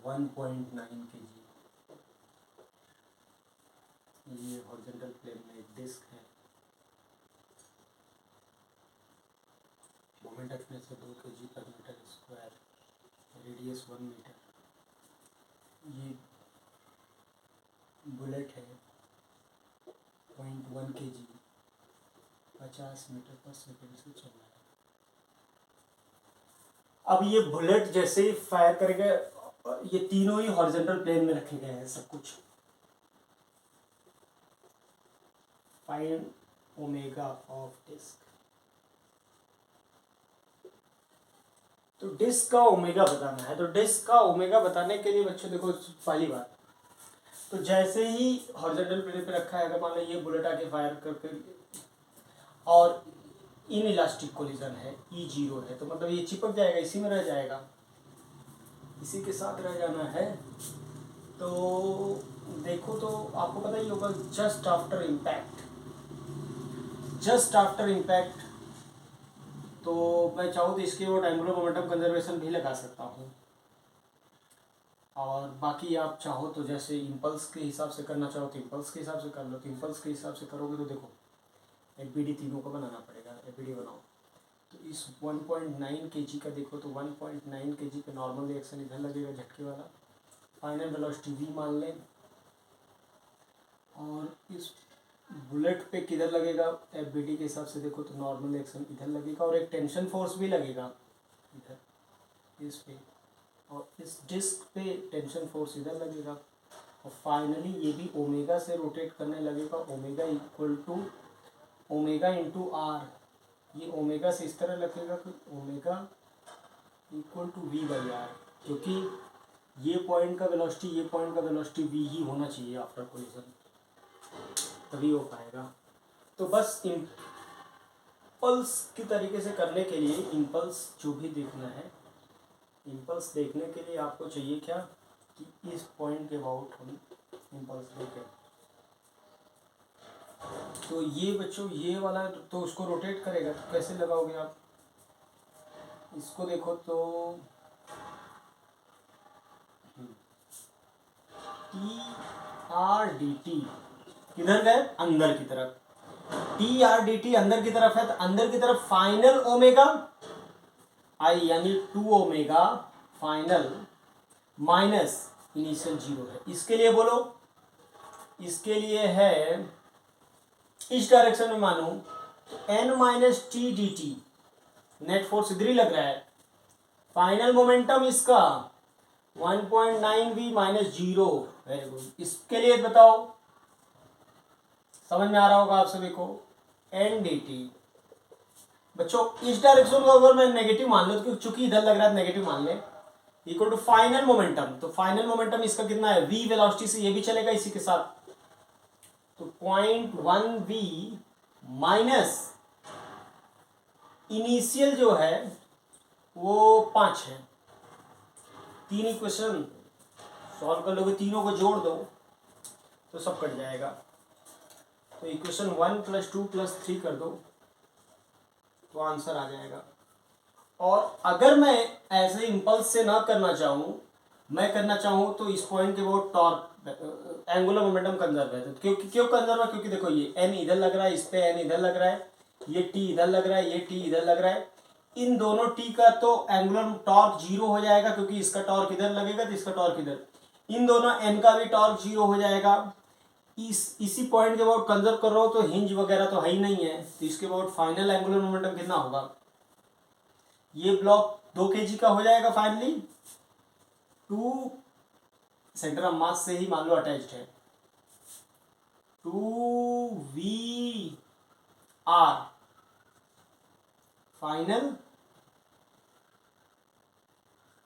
1.9 kg, ये हॉरिजॉन्टल प्लेन में एक डिस्क है, मोमेंट रखने से 2 kg/m², रेडियस 1 मीटर, ये बुलेट है 0.1 kg, 50 मीटर/s से चल रहा है। अब ये बुलेट जैसे ही फायर करेगा, ये तीनों ही हॉरिजॉन्टल प्लेन में रखे गए हैं सब कुछ। फाइंड ओमेगा ऑफ डिस्क, तो डिस्क का ओमेगा बताना है। तो डिस्क का ओमेगा बताने के लिए बच्चों देखो पहली बात, तो जैसे ही हॉरिजॉन्टल प्लेन पे रखा है, अगर मान लो ये बुलेट आके फायर करके और इन इलास्टिक कोलिजन है, E0 है, तो मतलब ये चिपक जाएगा, इसी में रह जाएगा, इसी के साथ रह जाना है। तो देखो तो आपको पता ही होगा जस्ट आफ्टर इम्पैक्ट, तो मैं चाहूँ तो इसके और एंगुलर मोमेंटम कंजर्वेशन भी लगा सकता हूँ, और बाकी आप चाहो तो जैसे इम्पल्स के हिसाब से करना चाहो तो इम्पल्स के हिसाब से कर लो। तो इम्पल्स के हिसाब से करोगे तो देखो FBD तीनों का बनाना पड़ेगा, FBD बनाओ। तो इस 1.9 kg का देखो तो 1.9 kg पे नॉर्मल रिएक्शन इधर लगेगा झटके वाला, फाइनल वेलोसिटी v मान लें, और इस बुलेट पे किधर लगेगा, एफबीटी के हिसाब से देखो तो नॉर्मल एक्शन इधर लगेगा और एक टेंशन फोर्स भी लगेगा इधर इस पे, और इस डिस्क पे टेंशन फोर्स इधर लगेगा, और फाइनली ये भी ओमेगा से रोटेट करने लगेगा, omega equal to omega into R, ये ओमेगा से इस तरह लगेगा कि omega equal to V by R, क्योंकि ये पॉइंट का वेलोसिटी ये पॉइंट का वेलोसिटी वी ही होना चाहिए आफ्टर कोलिजन, तभी हो पाएगा। तो बस इम्पल्स की तरीके से करने के लिए इम्पल्स जो भी देखना है, इम्पल्स देखने के लिए आपको चाहिए क्या कि इस पॉइंट के अबाउट हम इम्पल्स देखें। तो ये बच्चों ये वाला तो उसको रोटेट करेगा, तो कैसे लगाओगे आप, इसको देखो तो टी आर डी टी किधर गए, अंदर की तरफ, टी आर डी टी अंदर की तरफ है, तो अंदर की तरफ फाइनल ओमेगा आई यानी 2 ओमेगा फाइनल माइनस इनिशियल 0 है। इसके लिए बोलो, इसके लिए है इस डायरेक्शन में मानो N minus T D T, net force इधर ही लग रहा है, फाइनल मोमेंटम इसका 1.9 वी माइनस 0, वेरी गुड। इसके लिए बताओ, समझ में आ रहा होगा आप सभी को, एन डी टी। बच्चों इस डायरेक्शन को अगर मैं नेगेटिव मान लूं, तो चूंकि इधर लग रहा है नेगेटिव मान ले, इक्वल टू फाइनल मोमेंटम, तो फाइनल मोमेंटम इसका कितना है, वी वेलोसिटी से ये भी चलेगा इसी के साथ, तो 0.1 वी माइनस इनिशियल जो है वो 5 है। 3 इक्वेशन सॉल्व कर लोगे, तीनों को जोड़ दो तो सब कट जाएगा, तो इक्वेशन 1 + 2 + 3 कर दो तो आंसर आ जाएगा। और अगर मैं ऐसे इम्पल्स से ना करना चाहूँ, मैं करना चाहूँ तो इस पॉइंट के बहुत टॉर्क एंगुलर मोमेंटम कंजर्व है, तो क्यों कंजर्व है, क्योंकि देखो ये एन इधर लग रहा है, इस पे एन इधर लग रहा है, ये टी इधर लग रहा है, ये टी इधर लग रहा है, इन दोनों टी का तो एंगुलर टॉर्क 0 हो जाएगा, क्योंकि इसका टॉर्क इधर लगेगा तो इसका टॉर्क इधर, इन दोनों एन का भी टॉर्क 0 हो जाएगा। इसी पॉइंट के अबाउट कंजर्व कर रहा हो तो हिंज वगैरह तो है ही नहीं है, तो इसके अबाउट फाइनल एंगुलर मोमेंटम कितना होगा, ये ब्लॉक 2 kg का हो जाएगा फाइनली, 2 सेंटर ऑफ मास से ही मान लो अटैच्ड है, 2 VR फाइनल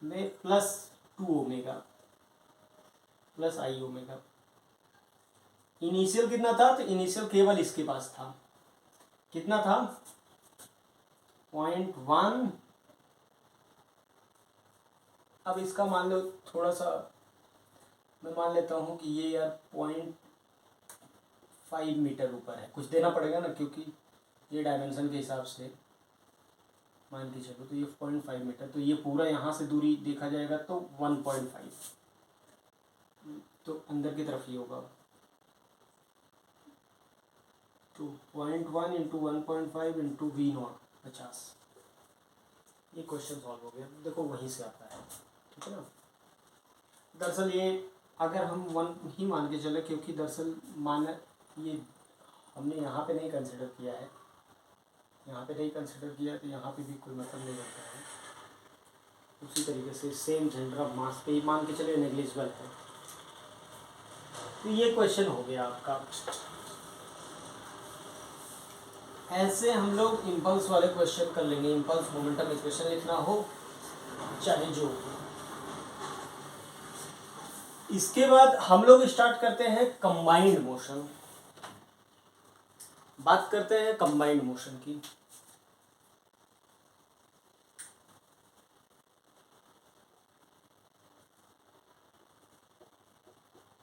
में +2 ओमेगा प्लस आई ओमेगा। इनिशियल कितना था, तो इनिशियल केवल इसके पास था, कितना था 0.1, अब इसका मान लो थोड़ा सा मैं मान लेता हूँ कि ये यार 0.5 मीटर ऊपर है, कुछ देना पड़ेगा ना, क्योंकि ये डायमेंशन के हिसाब से मान के चलो, तो ये 0.5 मीटर, तो ये पूरा यहाँ से दूरी देखा जाएगा तो 1.5, तो अंदर की तरफ ही होगा, तो 0.1 इंटू 1.5 इंटू V0 50, ये क्वेश्चन सॉल्व हो गया, देखो वहीं से आता है, ठीक है ना। दरअसल ये अगर हम 1 ही मान के चले, क्योंकि दरअसल मान ये हमने यहाँ पे नहीं कंसिडर किया है, यहाँ पे नहीं कंसिडर किया तो यहाँ पे भी कोई मतलब नहीं रहता है, उसी तरीके से सेम सेंटर ऑफ मास पे ही मान के चले नेग्लिजिबल है। तो ये क्वेश्चन हो गया आपका। ऐसे हम लोग इम्पल्स वाले क्वेश्चन कर लेंगे, इम्पल्स मोमेंटम इक्वेशन लिखना हो चाहे जो। इसके बाद हम लोग स्टार्ट करते हैं कंबाइंड मोशन, बात करते हैं कंबाइंड मोशन की।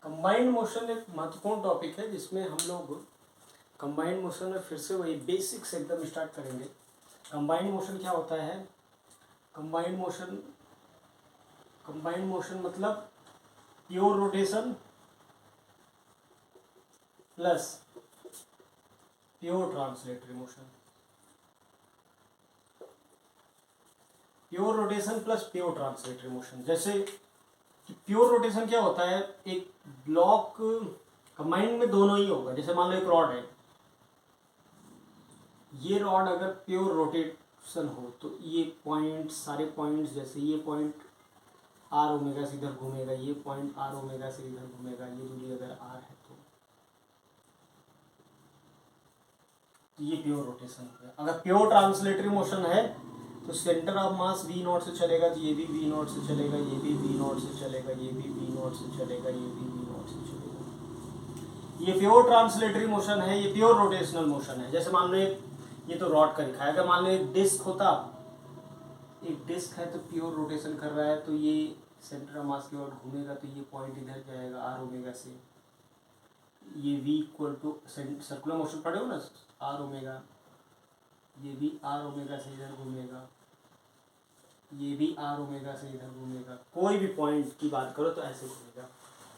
कंबाइंड मोशन एक महत्वपूर्ण टॉपिक है, जिसमें हम लोग कंबाइंड मोशन में फिर से वही बेसिक से एकदम स्टार्ट करेंगे। कंबाइंड मोशन क्या होता है, कंबाइंड मोशन मतलब pure rotation plus pure translatory motion, pure rotation plus pure translatory motion. जैसे कि प्योर रोटेशन क्या होता है, एक ब्लॉक कंबाइंड में दोनों ही होगा। जैसे मान लो एक रॉड है, ये रॉड अगर प्योर रोटेशन हो तो ये पॉइंट, सारे पॉइंट्स, जैसे ये पॉइंट आर ओमेगा से इधर घूमेगा, ये पॉइंट आर ओमेगा से इधर घूमेगा, ये दूरी अगर आर है तो ये प्योर रोटेशन हो गया। अगर प्योर ट्रांसलेटरी मोशन है तो centre of mass V naught से चलेगा, तो ये भी वी नॉट से चलेगा, ये भी वी नॉट से चलेगा, ये भी वी नॉट से चलेगा, ये भी वी नॉट से चलेगा। ये प्योर ट्रांसलेटरी मोशन है, ये प्योर रोटेशनल मोशन है। जैसे मान लो एक, ये तो रॉड का दिखाया, अगर मान लो एक डिस्क होता, एक डिस्क है तो प्योर रोटेशन कर रहा है, तो ये सेंटर ऑफ मास की ओर घूमेगा, तो ये पॉइंट इधर जाएगा आर ओमेगा से, ये v equal to circular motion पढ़े हो ना, आर ओमेगा, ये भी आर ओमेगा से इधर घूमेगा, ये भी आर ओमेगा से इधर घूमेगा, कोई भी पॉइंट की बात करो तो ऐसे घूमेगा।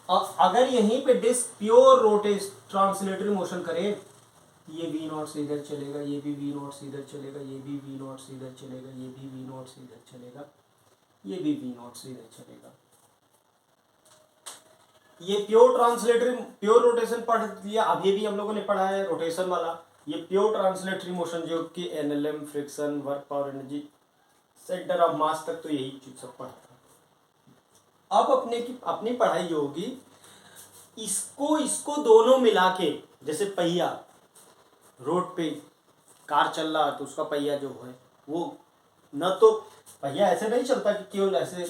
और अगर यहीं पे disc pure rotate translatory motion करे, ये वी नॉट से इधर चलेगा, ये भी वी नॉट से इधर चलेगा, ये भी वी नॉट से इधर चलेगा, ये भी वी नॉट से इधर चलेगा, ये भी वी नॉट से इधर चलेगा। ये प्योर ट्रांसलेटरी, प्योर रोटेशन पढ़ लिया। अब ये भी हम लोगों ने पढ़ा है रोटेशन वाला, ये प्योर ट्रांसलेटरी मोशन जो कि NLM, friction, work power energy, centre of मास तक तो यही चीज सब पढ़ा था। अब अपनी पढ़ाई जो होगी, इसको दोनों मिला के, जैसे पहिया, रोड पे कार चल रहा है तो उसका पहिया जो है वो, न तो पहिया ऐसे नहीं चलता कि केवल ऐसे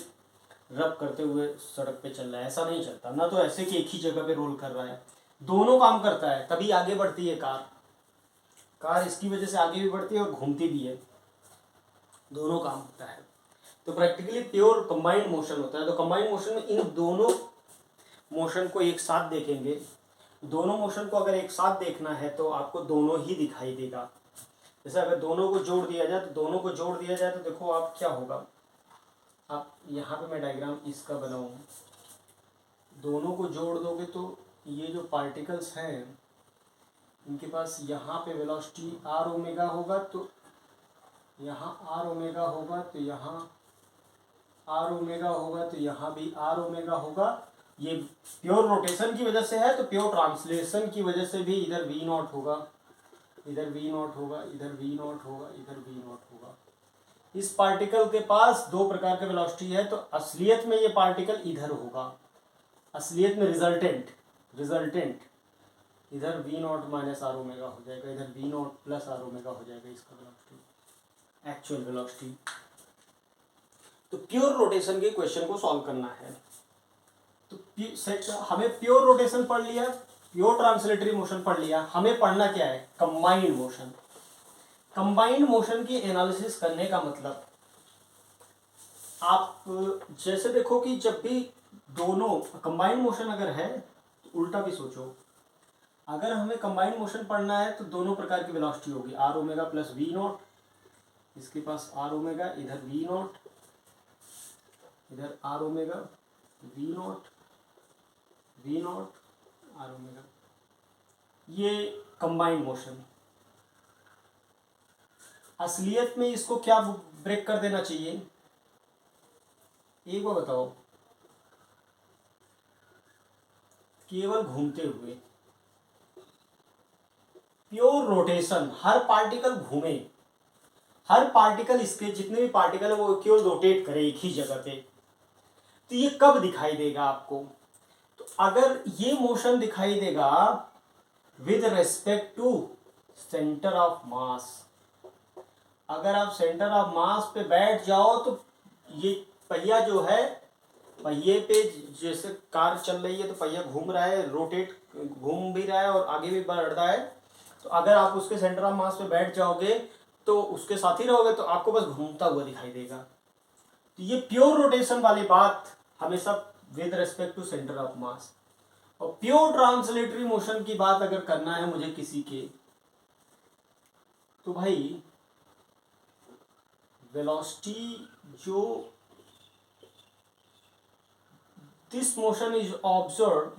रब करते हुए सड़क पे चल रहा है, ऐसा नहीं चलता, ना तो ऐसे कि एक ही जगह पे रोल कर रहा है, दोनों काम करता है, तभी आगे बढ़ती है कार इसकी वजह से आगे भी बढ़ती है और घूमती भी है, दोनों काम होता है। तो प्रैक्टिकली प्योर कंबाइंड मोशन होता है। तो कंबाइंड मोशन में इन दोनों मोशन को एक साथ देखेंगे, दोनों मोशन को अगर एक साथ देखना है तो आपको दोनों ही दिखाई देगा। जैसे अगर दोनों को जोड़ दिया जाए तो देखो आप क्या होगा, आप यहाँ पे मैं डायग्राम इसका बनाऊँ, दोनों को जोड़ दोगे तो ये जो पार्टिकल्स हैं इनके पास यहाँ पे वेलोसिटी आर ओमेगा होगा, तो यहाँ आर ओमेगा होगा, तो यहाँ आर ओमेगा होगा, तो यहाँ भी आर ओमेगा होगा। ये प्योर रोटेशन की वजह से है, तो प्योर ट्रांसलेशन की वजह से भी इधर वी नॉट होगा, इधर वी नॉट होगा, इधर वी नॉट होगा, इधर वी नॉट होगा। इस पार्टिकल के पास दो प्रकार के वेलोसिटी है, तो असलियत में ये पार्टिकल इधर होगा, असलियत में रिजल्टेंट इधर V naught minus R omega हो जाएगा, इधर V naught plus R omega हो जाएगा इसका वेलोसिटी, एक्चुअल वेलोसिटी। तो प्योर रोटेशन के क्वेश्चन को सॉल्व करना है, तो हमें प्योर रोटेशन पढ़ लिया, प्योर ट्रांसलेटरी मोशन पढ़ लिया, हमें पढ़ना क्या है, कंबाइंड मोशन। कंबाइंड मोशन की एनालिसिस करने का मतलब, आप जैसे देखो कि जब भी दोनों कंबाइंड मोशन अगर है तो उल्टा भी सोचो, अगर हमें कंबाइंड मोशन पढ़ना है तो दोनों प्रकार की वेलोसिटी होगी, R omega plus V naught, इसके पास आर ओमेगा, इधर वी नॉट, इधर R omega, V naught R omega, ये कंबाइंड मोशन। असलियत में इसको क्या ब्रेक कर देना चाहिए, एक बार बताओ, केवल घूमते हुए, प्योर रोटेशन, हर पार्टिकल घूमे, हर पार्टिकल, इसके जितने भी पार्टिकल है वो केवल रोटेट करे एक ही जगह पे, तो ये कब दिखाई देगा आपको, तो अगर ये मोशन दिखाई देगा with respect to centre of mass, अगर आप सेंटर ऑफ मास पे बैठ जाओ तो ये पहिया जो है, पहिए पे जैसे कार चल रही है तो पहिया घूम रहा है, रोटेट घूम भी रहा है और आगे भी बढ़ रहा है, तो अगर आप उसके सेंटर ऑफ मास पे बैठ जाओगे तो उसके साथ ही रहोगे तो आपको बस घूमता हुआ दिखाई देगा। तो ये प्योर रोटेशन वाली बात हमेशा with respect to centre of mass. और प्योर ट्रांसलेटरी मोशन की बात अगर करना है मुझे किसी के, तो भाई वेलोसिटी जो दिस मोशन इज ऑब्जर्व,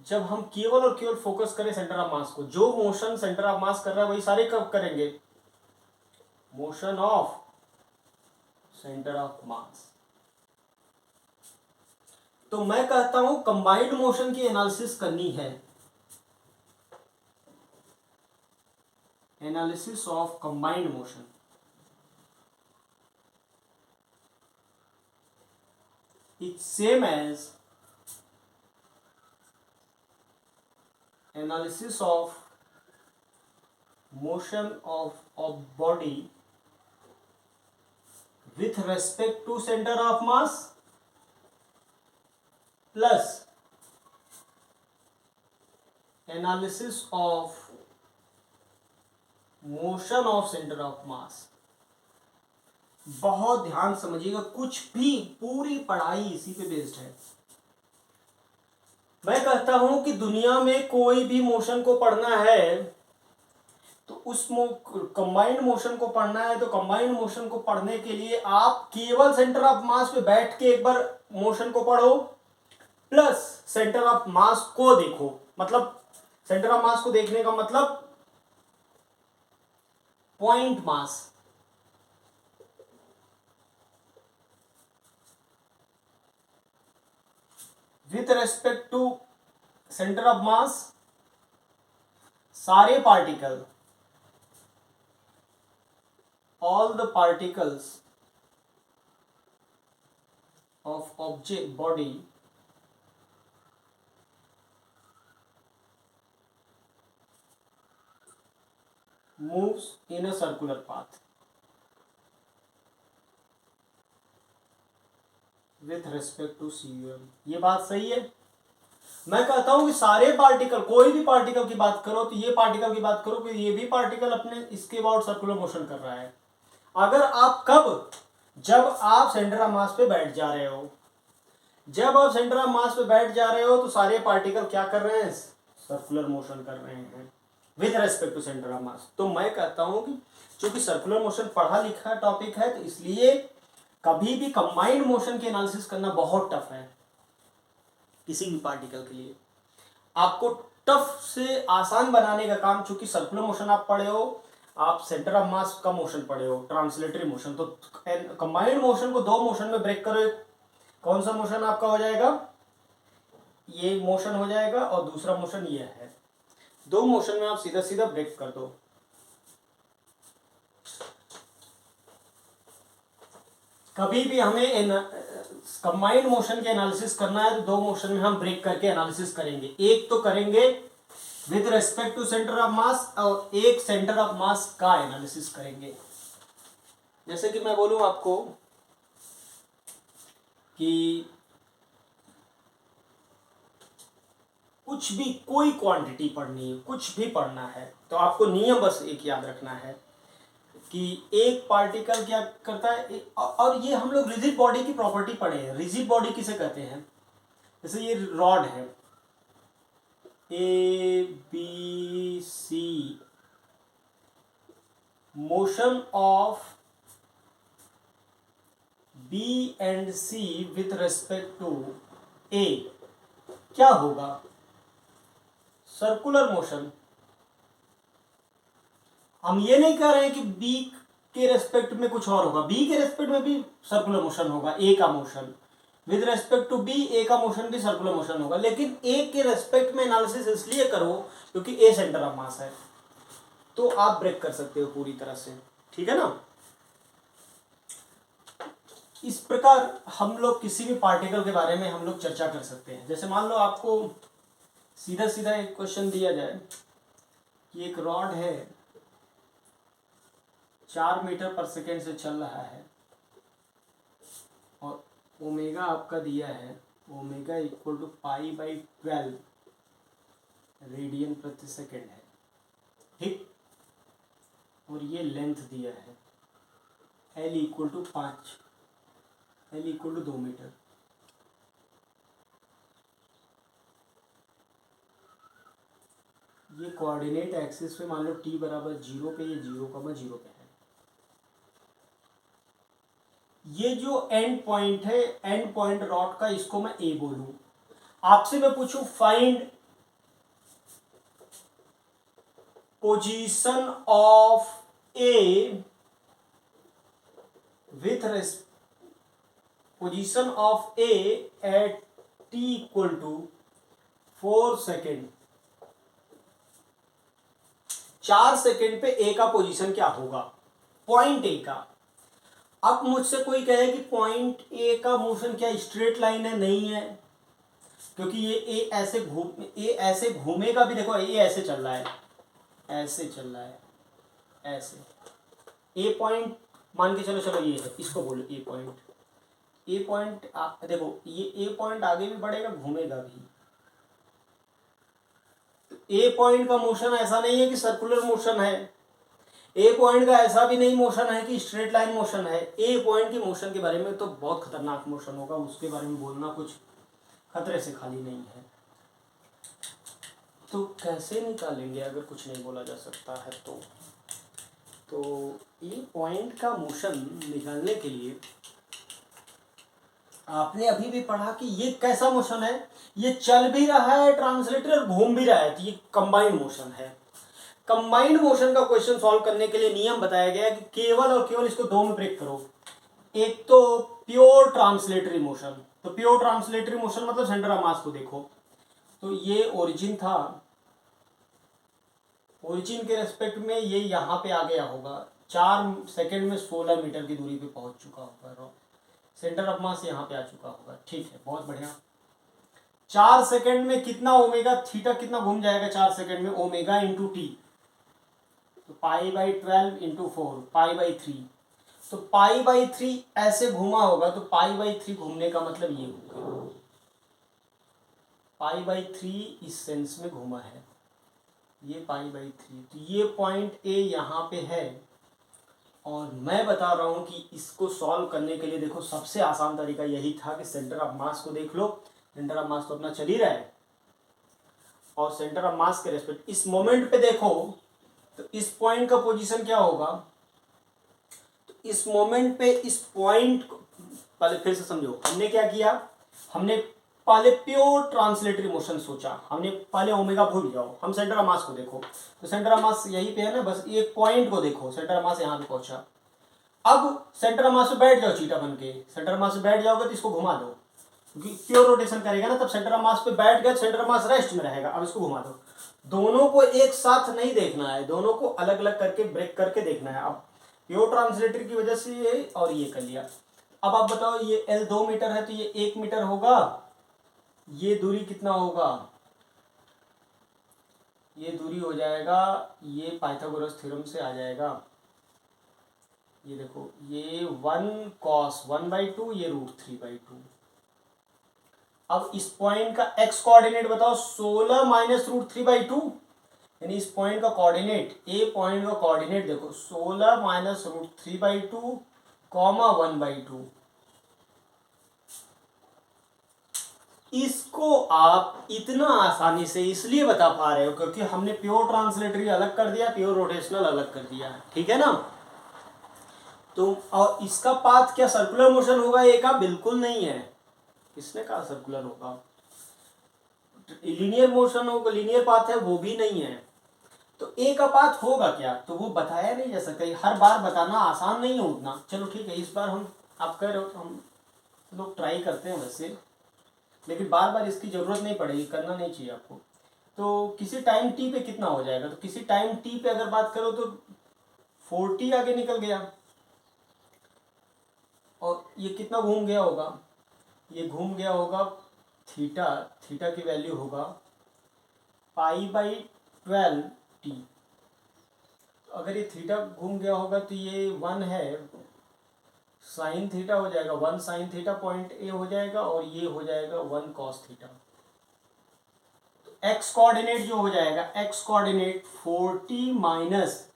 जब हम केवल और केवल फोकस करें सेंटर ऑफ मास को, जो मोशन सेंटर ऑफ मास कर रहा है वही सारे कब करेंगे, motion of centre of mass. तो मैं कहता हूं कंबाइंड मोशन की एनालिसिस करनी है, analysis of combined motion, it's same as analysis of motion of body with respect to center of mass plus analysis of motion of center of mass। बहुत ध्यान समझिएगा, कुछ भी पूरी पढ़ाई इसी पे बेस्ड है। मैं कहता हूं कि दुनिया में कोई भी मोशन को पढ़ना है तो उस कंबाइंड मोशन को पढ़ना है, तो कंबाइंड मोशन को पढ़ने के लिए आप केवल सेंटर ऑफ मास पे बैठ के एक बार मोशन को पढ़ो, प्लस सेंटर ऑफ मास को देखो। मतलब सेंटर ऑफ मास को देखने का मतलब point mass, with respect to centre of mass सारे particle, all the particles of object body moves in a circular path with respect to CUM। ये बात सही है। मैं कहता हूं कि सारे पार्टिकल, कोई भी पार्टिकल की बात करो तो ये पार्टिकल की बात करो कि ये भी पार्टिकल अपने इसके अबाउट सर्कुलर मोशन कर रहा है। अगर आप कब, जब आप सेंटर ऑफ मास पे बैठ जा रहे हो, जब आप सेंटर ऑफ मास पे बैठ जा रहे हो तो सारे पार्टिकल क्या कर रहे हैं, सर्कुलर मोशन कर रहे हैं with respect to centre of mass. तो मैं कहता हूं कि चूंकि सर्कुलर मोशन पढ़ा लिखा टॉपिक है तो इसलिए कभी भी कंबाइंड मोशन की एनालिसिस करना बहुत टफ है किसी भी पार्टिकल के लिए। आपको टफ से आसान बनाने का काम, चूंकि सर्कुलर मोशन आप पढ़े हो, आप सेंटर ऑफ मास का मोशन पढ़े हो, ट्रांसलेटरी मोशन, तो कंबाइंड मोशन को दो मोशन में ब्रेक करो। कौन सा मोशन आपका हो जाएगा, ये मोशन हो जाएगा और दूसरा मोशन ये है। दो मोशन में आप सीधा सीधा ब्रेक कर दो। कभी भी हमें कंबाइंड मोशन के एनालिसिस करना है तो दो मोशन में हम ब्रेक करके एनालिसिस करेंगे। एक तो करेंगे with respect to centre of mass और एक सेंटर ऑफ मास का एनालिसिस करेंगे। जैसे कि मैं बोलूं आपको कि कुछ भी, कोई क्वांटिटी पढ़नी है, कुछ भी पढ़ना है तो आपको नियम बस एक याद रखना है कि एक पार्टिकल क्या करता है। और ये हम लोग रिजिड बॉडी की प्रॉपर्टी पढ़े हैं। रिजिड बॉडी किसे कहते हैं, जैसे ये रॉड है ABC, motion of B and C with respect to A क्या होगा, सर्कुलर मोशन। हम ये नहीं कह रहे हैं कि B के रेस्पेक्ट में कुछ और होगा, B के रेस्पेक्ट में भी सर्कुलर मोशन होगा, A का motion with respect to B, A का मोशन भी सर्कुलर मोशन होगा, लेकिन A के रेस्पेक्ट में एनालिसिस इसलिए करो क्योंकि A सेंटर ऑफ मास है, तो आप ब्रेक कर सकते हो पूरी तरह से। ठीक है ना। इस प्रकार हम लोग किसी भी पार्टिकल के बारे में हम लोग चर्चा कर सकते हैं। जैसे मान लो आपको सीधा सीधा एक क्वेश्चन दिया जाए कि एक रॉड है 4 मीटर पर सेकेंड से चल रहा है और ओमेगा आपका दिया है, ओमेगा इक्वल टू π/12 रेडियन प्रति सेकेंड है। ठीक, और ये लेंथ दिया है L equal to 5, L equal to 2 metre. ये कोऑर्डिनेट एक्सिस पे मान लो t बराबर 0 पे, ये 0,0 पे है। ये जो एंड पॉइंट है, एंड पॉइंट रॉड का, इसको मैं A बोलूं। आपसे मैं पूछूं find position of A with position of A at T equal to 4 second, 4 second पे ए का पोजीशन क्या होगा, पॉइंट ए का। अब मुझसे कोई कहे कि पॉइंट ए का मोशन क्या स्ट्रेट लाइन है, नहीं है, क्योंकि ये ए ऐसे घूमेगा भी। देखो ए ऐसे चल रहा है, ऐसे चल रहा है, ऐसे ए पॉइंट मान के चलो, ये है, इसको बोलो ए पॉइंट। ए पॉइंट देखो ये ए पॉइंट आगे भी बढ़ेगा, घूमेगा भी। ए पॉइंट का मोशन ऐसा नहीं है कि सर्कुलर मोशन है, ए पॉइंट का ऐसा भी नहीं मोशन है कि स्ट्रेट लाइन मोशन है। ए पॉइंट की मोशन के बारे में तो बहुत खतरनाक मोशन होगा, उसके बारे में बोलना कुछ खतरे से खाली नहीं है। तो कैसे निकालेंगे अगर कुछ नहीं बोला जा सकता है तो ए पॉइंट का मोशन निकालने के लिए आपने अभी भी पढ़ा कि ये कैसा मोशन है, ये चल भी रहा है ट्रांसलेटर और घूम भी रहा है, तो ये कंबाइंड मोशन है। कंबाइंड मोशन का क्वेश्चन सॉल्व करने के लिए नियम बताया गया है कि केवल और केवल इसको दो में ब्रेक करो। एक तो प्योर ट्रांसलेटरी मोशन, तो प्योर ट्रांसलेटरी मोशन मतलब सेंटर ऑफ मास को देखो, तो ये ओरिजिन था, ओरिजिन के रेस्पेक्ट में ये यहाँ पे आ गया होगा, 4 सेकेंड में 16 मीटर की दूरी पे पहुंच चुका होगा, सेंटर ऑफ मास यहाँ पे आ चुका होगा। ठीक है, बहुत बढ़िया। 4 सेकेंड में कितना ओमेगा थीटा कितना घूम जाएगा 4 सेकेंड में, ओमेगा इंटू टी, तो π/12 इंटू 4, π/3, तो π/3 ऐसे घूमा होगा, तो π/3 घूमने का मतलब ये होगा, π/3 इस सेंस में घूमा है, ये π/3। तो ये पॉइंट ए यहाँ पे है, और मैं बता रहा हूँ कि इसको सॉल्व करने के लिए देखो सबसे आसान तरीका यही था कि सेंटर ऑफ मास को देख लो। सेंटर ऑफ मास तो अपना चल ही रहा है, और सेंटर ऑफ मास के रेस्पेक्ट इस मोमेंट पे देखो, तो इस पॉइंट का पोजीशन क्या होगा, तो इस मोमेंट पे इस पॉइंट को पहले फिर से समझो, हमने क्या किया, हमने पहले प्योर ट्रांसलेटरी मोशन सोचा, हमने पहले ओमेगा भूल जाओ, हम सेंटर ऑफ मास को देखो, तो सेंटर ऑफ मास यहीं पे है ना, बस एक पॉइंट को देखो, सेंटर ऑफ मास यहाँ पे पहुंचा। अब सेंटर ऑफ मास पे बैठ जाओ चीटा बन के, सेंटर ऑफ मास पे बैठ जाओगे तो इसको घुमा दो, क्योंकि प्योर रोटेशन करेगा ना, तब सेंटर ऑफ मास पे बैठ गया, सेंटर ऑफ मास रेस्ट में रहेगा। अब इसको घुमा दो, दोनों को एक साथ नहीं देखना है, दोनों को अलग अलग करके ब्रेक करके देखना है। अब प्योर ट्रांसलेटर की वजह से ये और ये कर लिया। अब आप बताओ, ये L 2 मीटर है तो ये 1 मीटर होगा, ये दूरी कितना होगा, ये दूरी हो जाएगा, ये पाइथागोरस थ्योरम से आ जाएगा, ये देखो ये 1 cos 1/2, ये √3/2। अब इस पॉइंट का x कोऑर्डिनेट बताओ, 16 माइनस √3/2, यानी इस पॉइंट का कोऑर्डिनेट, ए पॉइंट का कोऑर्डिनेट देखो 16 माइनस √3/2 कॉमा 1/2। इसको आप इतना आसानी से इसलिए बता पा रहे हो क्योंकि हमने प्योर ट्रांसलेटरी अलग कर दिया, प्योर रोटेशनल अलग कर दिया, ठीक है ना। तो और इसका पाथ क्या सर्कुलर मोशन होगा ए का, बिल्कुल नहीं है, किसने कहा सर्कुलर होगा, लीनियर मोशन होगा, लीनियर पाथ है वो भी नहीं है। तो ए का पाथ होगा क्या, तो वो बताया नहीं जा सकता, हर बार बताना आसान नहीं है उतना। चलो ठीक है, इस बार हम आप कह रहे हो तो हम लोग ट्राई करते हैं वैसे, लेकिन बार बार इसकी जरूरत नहीं पड़ेगी, करना नहीं चाहिए आपको। तो किसी टाइम टी पे कितना हो जाएगा, तो किसी टाइम टी पे अगर बात करो तो 40 आगे निकल गया, और ये कितना घूम गया होगा, ये घूम गया होगा थीटा, थीटा की वैल्यू होगा π/12 टी। अगर ये थीटा घूम गया होगा तो ये 1 है, साइन थीटा हो जाएगा, 1 साइन थीटा पॉइंट ए हो जाएगा, और ये हो जाएगा 1 कॉस थीटा। तो एक्स कोऑर्डिनेट जो हो जाएगा, X coordinate 40 minus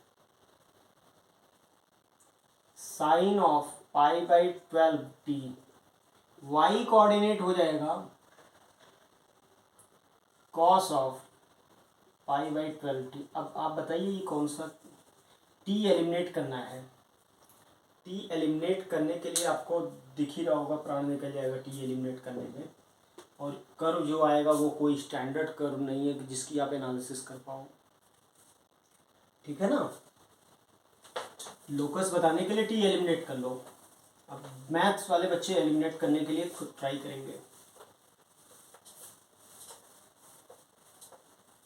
sine of π/12 T, Y coordinate हो जाएगा कॉस ऑफ π/12 टी। अब आप बताइए ये कौन सा टी एलिमिनेट करना है, टी एलिमिनेट करने के लिए आपको दिख ही रहा होगा, प्राण निकल जाएगा टी एलिमिनेट करने में, और कर्व जो आएगा वो कोई स्टैंडर्ड कर्व नहीं है जिसकी आप एनालिसिस कर पाओ, ठीक है ना। लोकस बताने के लिए टी एलिमिनेट कर लो, अब मैथ्स वाले बच्चे एलिमिनेट करने के लिए खुद ट्राई करेंगे।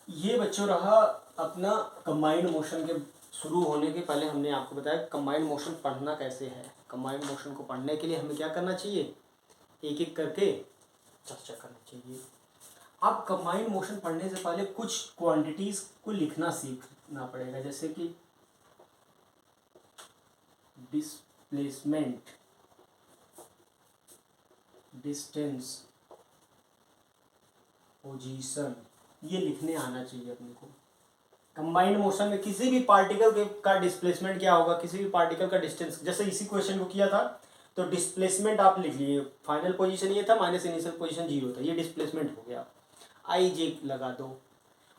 ये बच्चों रहा अपना कंबाइंड मोशन के शुरू होने के पहले हमने आपको बताया कंबाइंड मोशन पढ़ना कैसे है। कंबाइंड मोशन को पढ़ने के लिए हमें क्या करना चाहिए, एक एक करके चर्चा करनी चाहिए। अब कंबाइंड मोशन पढ़ने से पहले कुछ क्वांटिटीज को लिखना सीखना पड़ेगा, जैसे कि डिस्प्लेसमेंट, डिस्टेंस, पोजीशन, ये लिखने आना चाहिए अपने को। कंबाइंड मोशन में किसी भी पार्टिकल का डिस्प्लेसमेंट क्या होगा, किसी भी पार्टिकल का डिस्टेंस, जैसे इसी क्वेश्चन को किया था तो डिस्प्लेसमेंट आप लिख लिए, फाइनल पोजीशन ये था माइनस इनिशियल पोजीशन 0 था, ये डिस्प्लेसमेंट हो गया, आई जे लगा दो।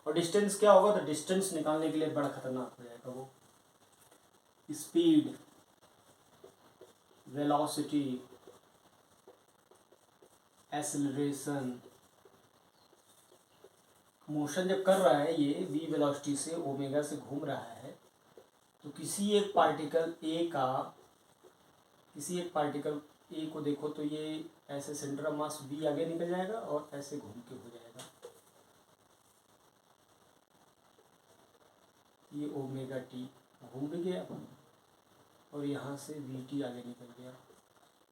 और डिस्टेंस क्या होगा, तो डिस्टेंस निकालने के लिए बड़ा खतरनाक हो जाएगा वो, स्पीड, वेलोसिटी, एक्सेलरेशन। मोशन जब कर रहा है ये v वेलोसिटी से ओमेगा से घूम रहा है, तो किसी एक पार्टिकल ए को देखो तो ये ऐसे सेंटर ऑफ मास v आगे निकल जाएगा और ऐसे घूम के हो जाएगा, ये ओमेगा टी घूम भी गया और यहाँ से वी टी आगे निकल गया,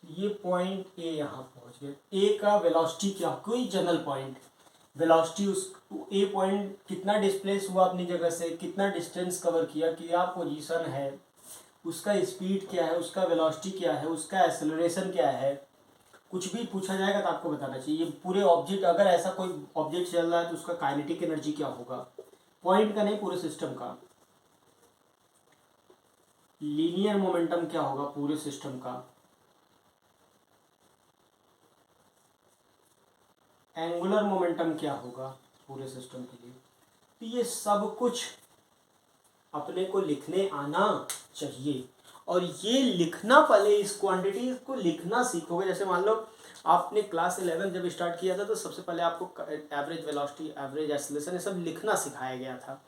ये पॉइंट ए यहाँ पहुँच गया। ए का वेलोसिटी क्या, कोई जनरल पॉइंट वेलोसिटी, उस ए पॉइंट कितना डिस्प्लेस हुआ अपनी जगह से, कितना डिस्टेंस कवर किया, क्या पोजीशन है, उसका स्पीड क्या है, उसका वेलोसिटी क्या है, उसका एक्सेलरेशन क्या है, कुछ भी पूछा जाएगा तो आपको बताना चाहिए। ये पूरे ऑब्जेक्ट, अगर ऐसा कोई ऑब्जेक्ट चल रहा है तो उसका काइनेटिक एनर्जी क्या होगा, पॉइंट का नहीं पूरे सिस्टम का, लीनियर मोमेंटम क्या होगा पूरे सिस्टम का, एंगुलर मोमेंटम क्या होगा पूरे सिस्टम के लिए। तो ये सब कुछ अपने को लिखने आना चाहिए, और ये लिखना, पहले इस क्वांटिटी को लिखना सीखोगे। जैसे मान लो आपने क्लास 11 जब स्टार्ट किया था तो सबसे पहले आपको एवरेज वेलोसिटी, एवरेज एक्सेलरेशन, ये सब लिखना सिखाया गया था।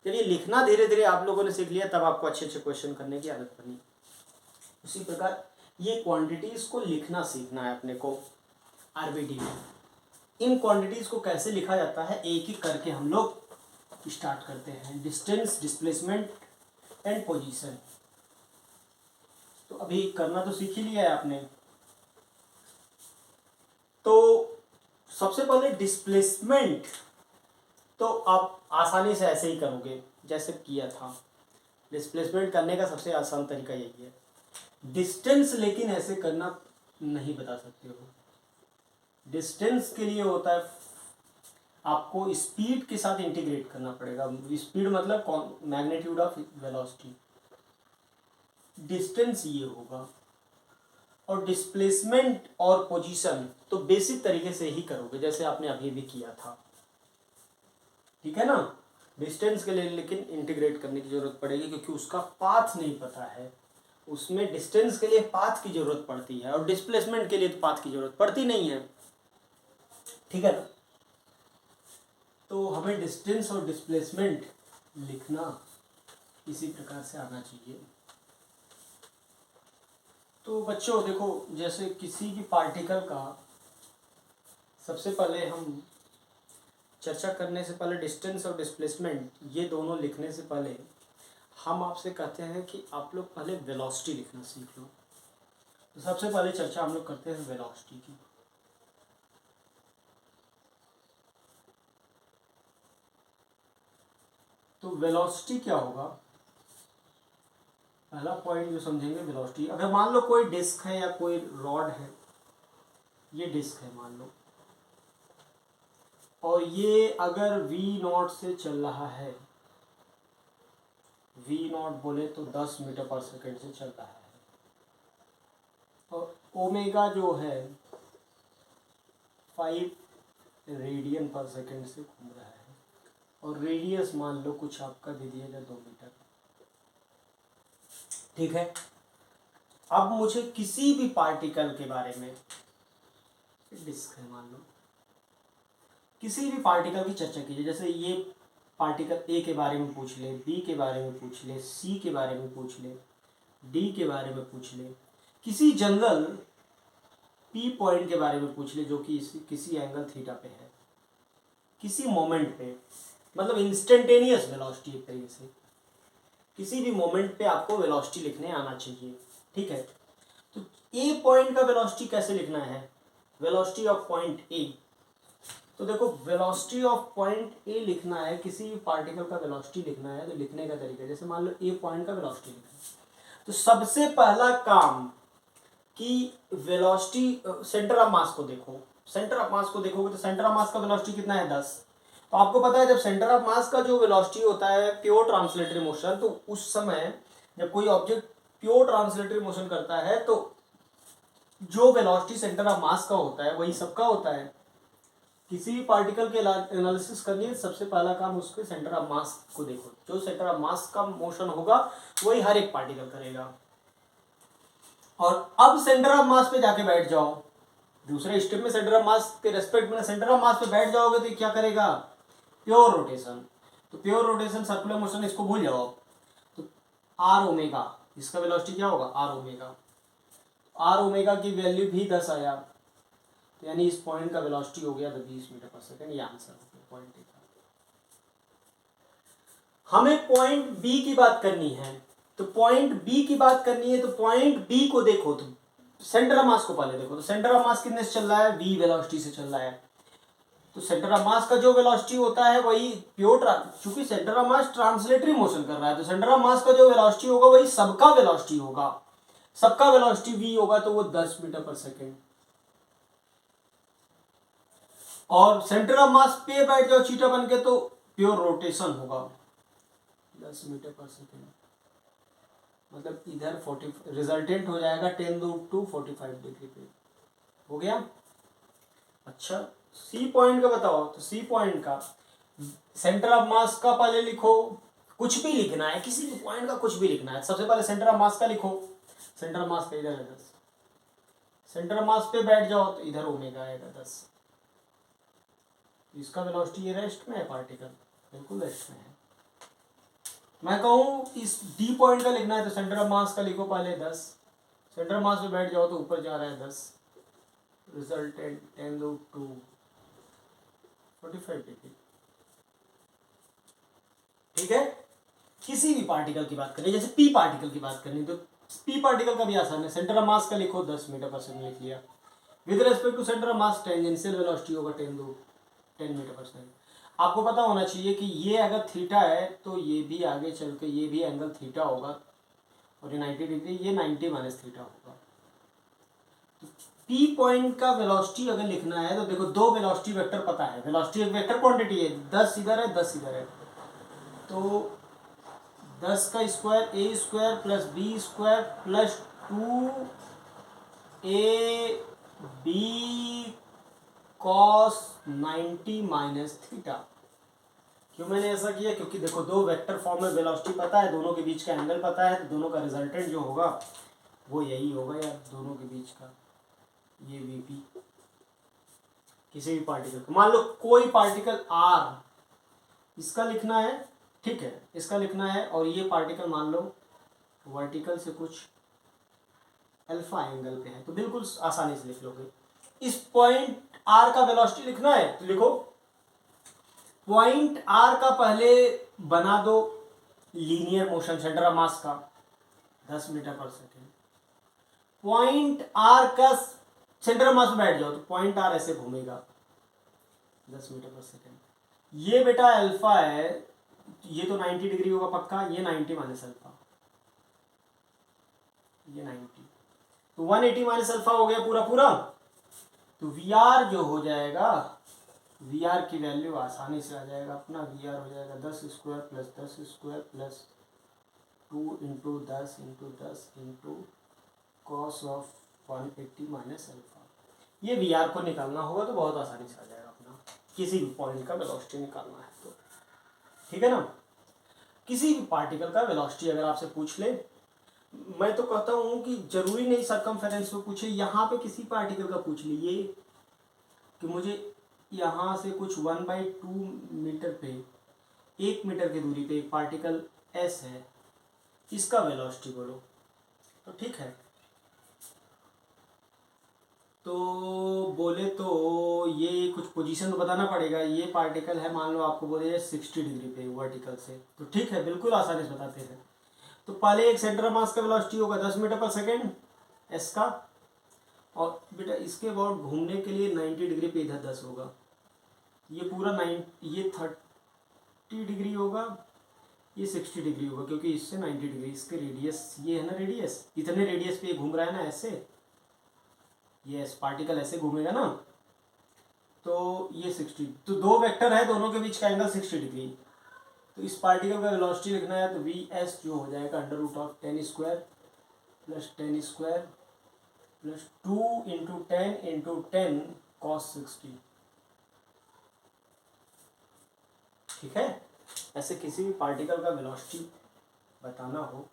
जब ये लिखना धीरे धीरे आप लोगों ने सीख लिया तब आपको अच्छे अच्छे क्वेश्चन करने की आदत बनी। उसी प्रकार ये क्वांटिटीज को लिखना सीखना है अपने को आरबीडी में। इन क्वांटिटीज को कैसे लिखा जाता है एक एक करके हम लोग स्टार्ट करते हैं। डिस्टेंस, डिस्प्लेसमेंट एंड पोजीशन, तो अभी करना तो सीख ही लिया है आपने। तो सबसे पहले डिस्प्लेसमेंट तो आप आसानी से ऐसे ही करोगे जैसे किया था, डिस्प्लेसमेंट करने का सबसे आसान तरीका यही है। डिस्टेंस लेकिन ऐसे करना नहीं बता सकते हो। डिस्टेंस के लिए होता है आपको स्पीड के साथ इंटीग्रेट करना पड़ेगा। स्पीड मतलब मैग्नीट्यूड ऑफ वेलोसिटी, डिस्टेंस ये होगा। और डिस्प्लेसमेंट और पोजीशन तो बेसिक तरीके से ही करोगे जैसे आपने अभी भी किया था, ठीक है ना। डिस्टेंस के लिए लेकिन इंटीग्रेट करने की जरूरत पड़ेगी क्योंकि उसका पाथ नहीं पता है। उसमें डिस्टेंस के लिए पाथ की जरूरत पड़ती है और डिस्प्लेसमेंट के लिए तो पाथ की जरूरत पड़ती नहीं है, ठीक है ना। तो हमें डिस्टेंस और डिस्प्लेसमेंट लिखना इसी प्रकार से आना चाहिए। तो बच्चों देखो, जैसे किसी भी पार्टिकल का सबसे पहले हम चर्चा करने से पहले डिस्टेंस और डिस्प्लेसमेंट ये दोनों लिखने से पहले हम आपसे कहते हैं कि आप लोग पहले वेलोसिटी लिखना सीख लो। तो सबसे पहले चर्चा हम लोग करते हैं वेलोसिटी की। तो वेलोसिटी क्या होगा, पहला पॉइंट जो समझेंगे वेलोसिटी। अगर मान लो कोई डिस्क है या कोई रॉड है, ये डिस्क है मान लो, और ये अगर v0 से चल रहा है, v0 बोले तो 10 मीटर पर सेकंड से चल रहा है, और ओमेगा जो है 5 रेडियन पर सेकंड से घूम रहा है, और रेडियस मान लो कुछ आपका दे दिया जाए 2 मीटर, ठीक है। अब मुझे किसी भी पार्टिकल के बारे में, डिस्क है मान लो, किसी भी पार्टिकल की चर्चा कीजिए। जैसे ये पार्टिकल ए के बारे में पूछ ले, बी के बारे में पूछ ले, सी के बारे में पूछ ले, डी के बारे में पूछ ले, किसी जनरल पी पॉइंट के बारे में पूछ ले जो कि किसी एंगल थीटा पे है, किसी मोमेंट पे, मतलब इंस्टेंटेनियस वेलोसिटी एक तरीके से। किसी भी मोमेंट पे आपको वेलोसिटी लिखने आना चाहिए, ठीक है। तो ए पॉइंट का वेलोसिटी कैसे लिखना है, वेलोसिटी ऑफ पॉइंट ए। तो देखो वेलोसिटी ऑफ पॉइंट ए लिखना है, किसी भी पार्टिकल का वेलोसिटी लिखना है तो लिखने का तरीका, जैसे मान लो ए पॉइंट का वेलोसिटी लिखना है, तो सबसे पहला काम कि वेलोसिटी सेंटर ऑफ मास को देखो, सेंटर ऑफ मास को देखोगे तो सेंटर ऑफ मास का वेलोसिटी कितना है 10। तो आपको पता है जब सेंटर ऑफ मास का जो वेलोसिटी होता है प्योर ट्रांसलेटरी मोशन, तो उस समय जब कोई ऑब्जेक्ट प्योर ट्रांसलेटरी मोशन करता है तो जो वेलोसिटी सेंटर ऑफ मास का होता है वही सबका होता है। किसी भी पार्टिकल के एनालिसिस करनी है सबसे पहला काम उसके सेंटर ऑफ मास को देखो, जो सेंटर ऑफ मास का मोशन होगा वही हर एक पार्टिकल करेगा। और अब सेंटर ऑफ मास पे जाके बैठ जाओ, दूसरे स्टेप में सेंटर ऑफ मास के रेस्पेक्ट में सेंटर ऑफ मास पे बैठ जाओगे तो क्या करेगा, प्योर रोटेशन। तो प्योर रोटेशन सर्कुलर मोशन इसको भूल जाओ। तो आर ओमेगा, इसका वेलोसिटी क्या होगा आर ओमेगा, आर ओमेगा की वैल्यू भी 10 आया, तो यानी इस पॉइंट का वेलोसिटी हो गया 20 मीटर पर सेकंड। ये आंसर हो गया पॉइंट ए का। हमें पॉइंट बी की बात करनी है, तो पॉइंट बी की बात करनी है तो पॉइंट बी को देखो, तो सेंटर ऑफ मास को पहले देखो, तो सेंटर ऑफ मास कितने से चल रहा है, v वेलोसिटी से चल रहा है। तो सेंटर ऑफ मास का जो वेलोसिटी होता है वही प्योर, चूंकि centre of mass translatory motion कर रहा है तो सेंटर ऑफ मास का जो वेलोसिटी होगा वही सबका वेलोसिटी होगा, सबका वेलोसिटी v होगा तो वो 10 मीटर पर सेकेंड। और सेंटर ऑफ मास पे बैठ जाओ चीटा बन के तो प्योर रोटेशन होगा 10 मीटर पर सेकेंड, मतलब इधर 40 रिजल्टेंट हो जाएगा 10^2 डिग्री पे, हो गया। अच्छा सी पॉइंट का बताओ, तो सी पॉइंट का सेंटर ऑफ मास का पहले लिखो, कुछ भी लिखना है किसी भी पॉइंट का कुछ भी लिखना है, सबसे पहले सेंटर ऑफ मास का लिखो, सेंटर ऑफ मास का इधर है 10, सेंटर ऑफ मास पे बैठ जाओ तो इधर ओमेगा आएगा 10। इसका वेलोसिटी ये रेस्ट में है, पार्टिकल बिल्कुल रेस्ट में है। मैं कहूँ इस डी पॉइंट का लिखना है तो सेंटर ऑफ मास का लिखो पहले 10, सेंटर ऑफ मास पे बैठ जाओ तो ऊपर जा रहा है 10, रिजल्टेंट 10^2 45 डिग्री, ठीक है। किसी भी पार्टिकल की बात करें, जैसे पी पार्टिकल की बात करनी तो पी पार्टिकल का भी आसान है, सेंटर ऑफ मास का लिखो 10 मीटर पर सेकंड लिख लिया, with respect to centre of mass tangential velocity होगा 10 मीटर पर सेकंड। आपको पता होना चाहिए कि ये अगर थीटा है तो ये भी आगे चल के ये भी एंगल थीटा होगा, और ये 90 डिग्री, ये 90 माइनस थीटा होगा। पी पॉइंट का वेलोसिटी अगर लिखना है तो देखो दो वेलोसिटी वेक्टर पता है, वेलोसिटी एक वेक्टर क्वांटिटी है, 10 इधर है 10 इधर है, तो 10 का square A square plus B square plus 2 AB cos 90 minus theta. क्यों मैंने ऐसा किया, क्योंकि देखो दो वेक्टर फॉर्म में वेलोसिटी पता है, दोनों के बीच का एंगल पता है, तो दोनों का रिजल्टेंट जो होगा वो यही होगा यार, दोनों के बीच का ये VP। किसी भी पार्टिकल को मान लो कोई पार्टिकल R, इसका लिखना है, ठीक है, इसका लिखना है, और ये पार्टिकल मान लो वर्टिकल से कुछ अल्फा एंगल पे है, तो बिल्कुल आसानी से लिख लोगे। इस पॉइंट R का वेलोसिटी लिखना है तो लिखो, पॉइंट R का पहले बना दो लीनियर मोशन सेंटर ऑफ मास का 10 मीटर पर सेकेंड, पॉइंट R का सेंटर ऑफ मास बैठ जाओ तो पॉइंट R ऐसे घूमेगा 10 मीटर पर सेकेंड। ये बेटा अल्फा है, ये तो 90 डिग्री होगा पक्का, ये 90 माइनस अल्फा, ये 90, तो 180 माइनस अल्फा हो गया पूरा पूरा। तो VR जो हो जाएगा, VR की वैल्यू आसानी से आ जाएगा अपना, VR हो जाएगा 10 square plus 10 square plus 2 into 10 into 10 into cos of 180 minus alpha. ये VR को निकालना होगा तो बहुत आसानी से आ जाएगा अपना, किसी भी पॉइंट का वेलोसिटी निकालना है तो, ठीक है ना। किसी भी पार्टिकल का वेलोसिटी अगर आपसे पूछ ले, मैं तो कहता हूँ कि जरूरी नहीं सरकमफेरेंस में पूछे, यहाँ पे किसी पार्टिकल का पूछ लीजिए कि मुझे यहाँ से कुछ 1/2 मीटर पे, 1 मीटर की दूरी पे एक पार्टिकल S है, इसका वेलोसिटी बोलो, तो ठीक है। तो बोले तो ये कुछ पोजीशन तो बताना पड़ेगा। ये पार्टिकल है, मान लो आपको बोले 60 डिग्री पे वर्टिकल से, तो ठीक है, बिल्कुल आसानी से बताते हैं। तो पहले एक सेंटर ऑफ मास का वेलोसिटी होगा 10 मीटर पर सेकेंड एस का, और बेटा इसके अबाउट घूमने के लिए 90 डिग्री पे इधर 10 होगा, ये पूरा 30 डिग्री होगा, ये 60 डिग्री होगा, क्योंकि इससे 90 डिग्री इसके रेडियस, ये है ना रेडियस, इतने रेडियस पे ये घूम रहा है ना ऐसे, ये पार्टिकल ऐसे घूमेगा ना, तो ये 60, तो दो वेक्टर है, दोनों के बीच का एंगल 60 डिग्री। तो इस पार्टिकल का वेलोसिटी लिखना है तो वी एस जो हो जाएगा under root of 10 square plus 10 square plus 2 into 10 cos 60। ठीक है, ऐसे किसी भी पार्टिकल का वेलोसिटी बताना हो,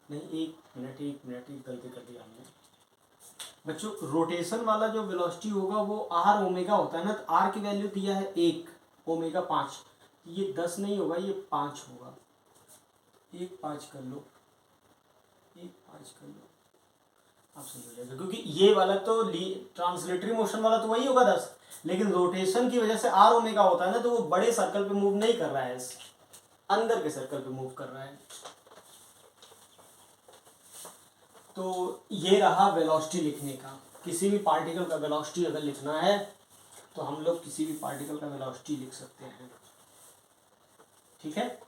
नहीं एक मिनट गलती कर दिया हमने बच्चों। रोटेशन वाला जो वेलोसिटी होगा वो आर ओमेगा होता है ना, तो आर की वैल्यू दिया है 1, ओमेगा 5, ये 10 नहीं होगा, ये 5 होगा, 1 5 कर लो, 1 5 कर लो, आप समझ जाएगा, क्योंकि ये वाला तो ट्रांसलेटरी मोशन वाला तो वही होगा 10, लेकिन रोटेशन की वजह से आर ओमेगा होता है ना, तो वो बड़े सर्कल पे मूव नहीं कर रहा है, अंदर के सर्कल पे मूव कर रहा है। तो ये रहा वेलोसिटी लिखने का। किसी भी पार्टिकल का वेलोसिटी अगर लिखना है तो हम लोग किसी भी पार्टिकल का वेलोसिटी लिख सकते हैं। ठीक है,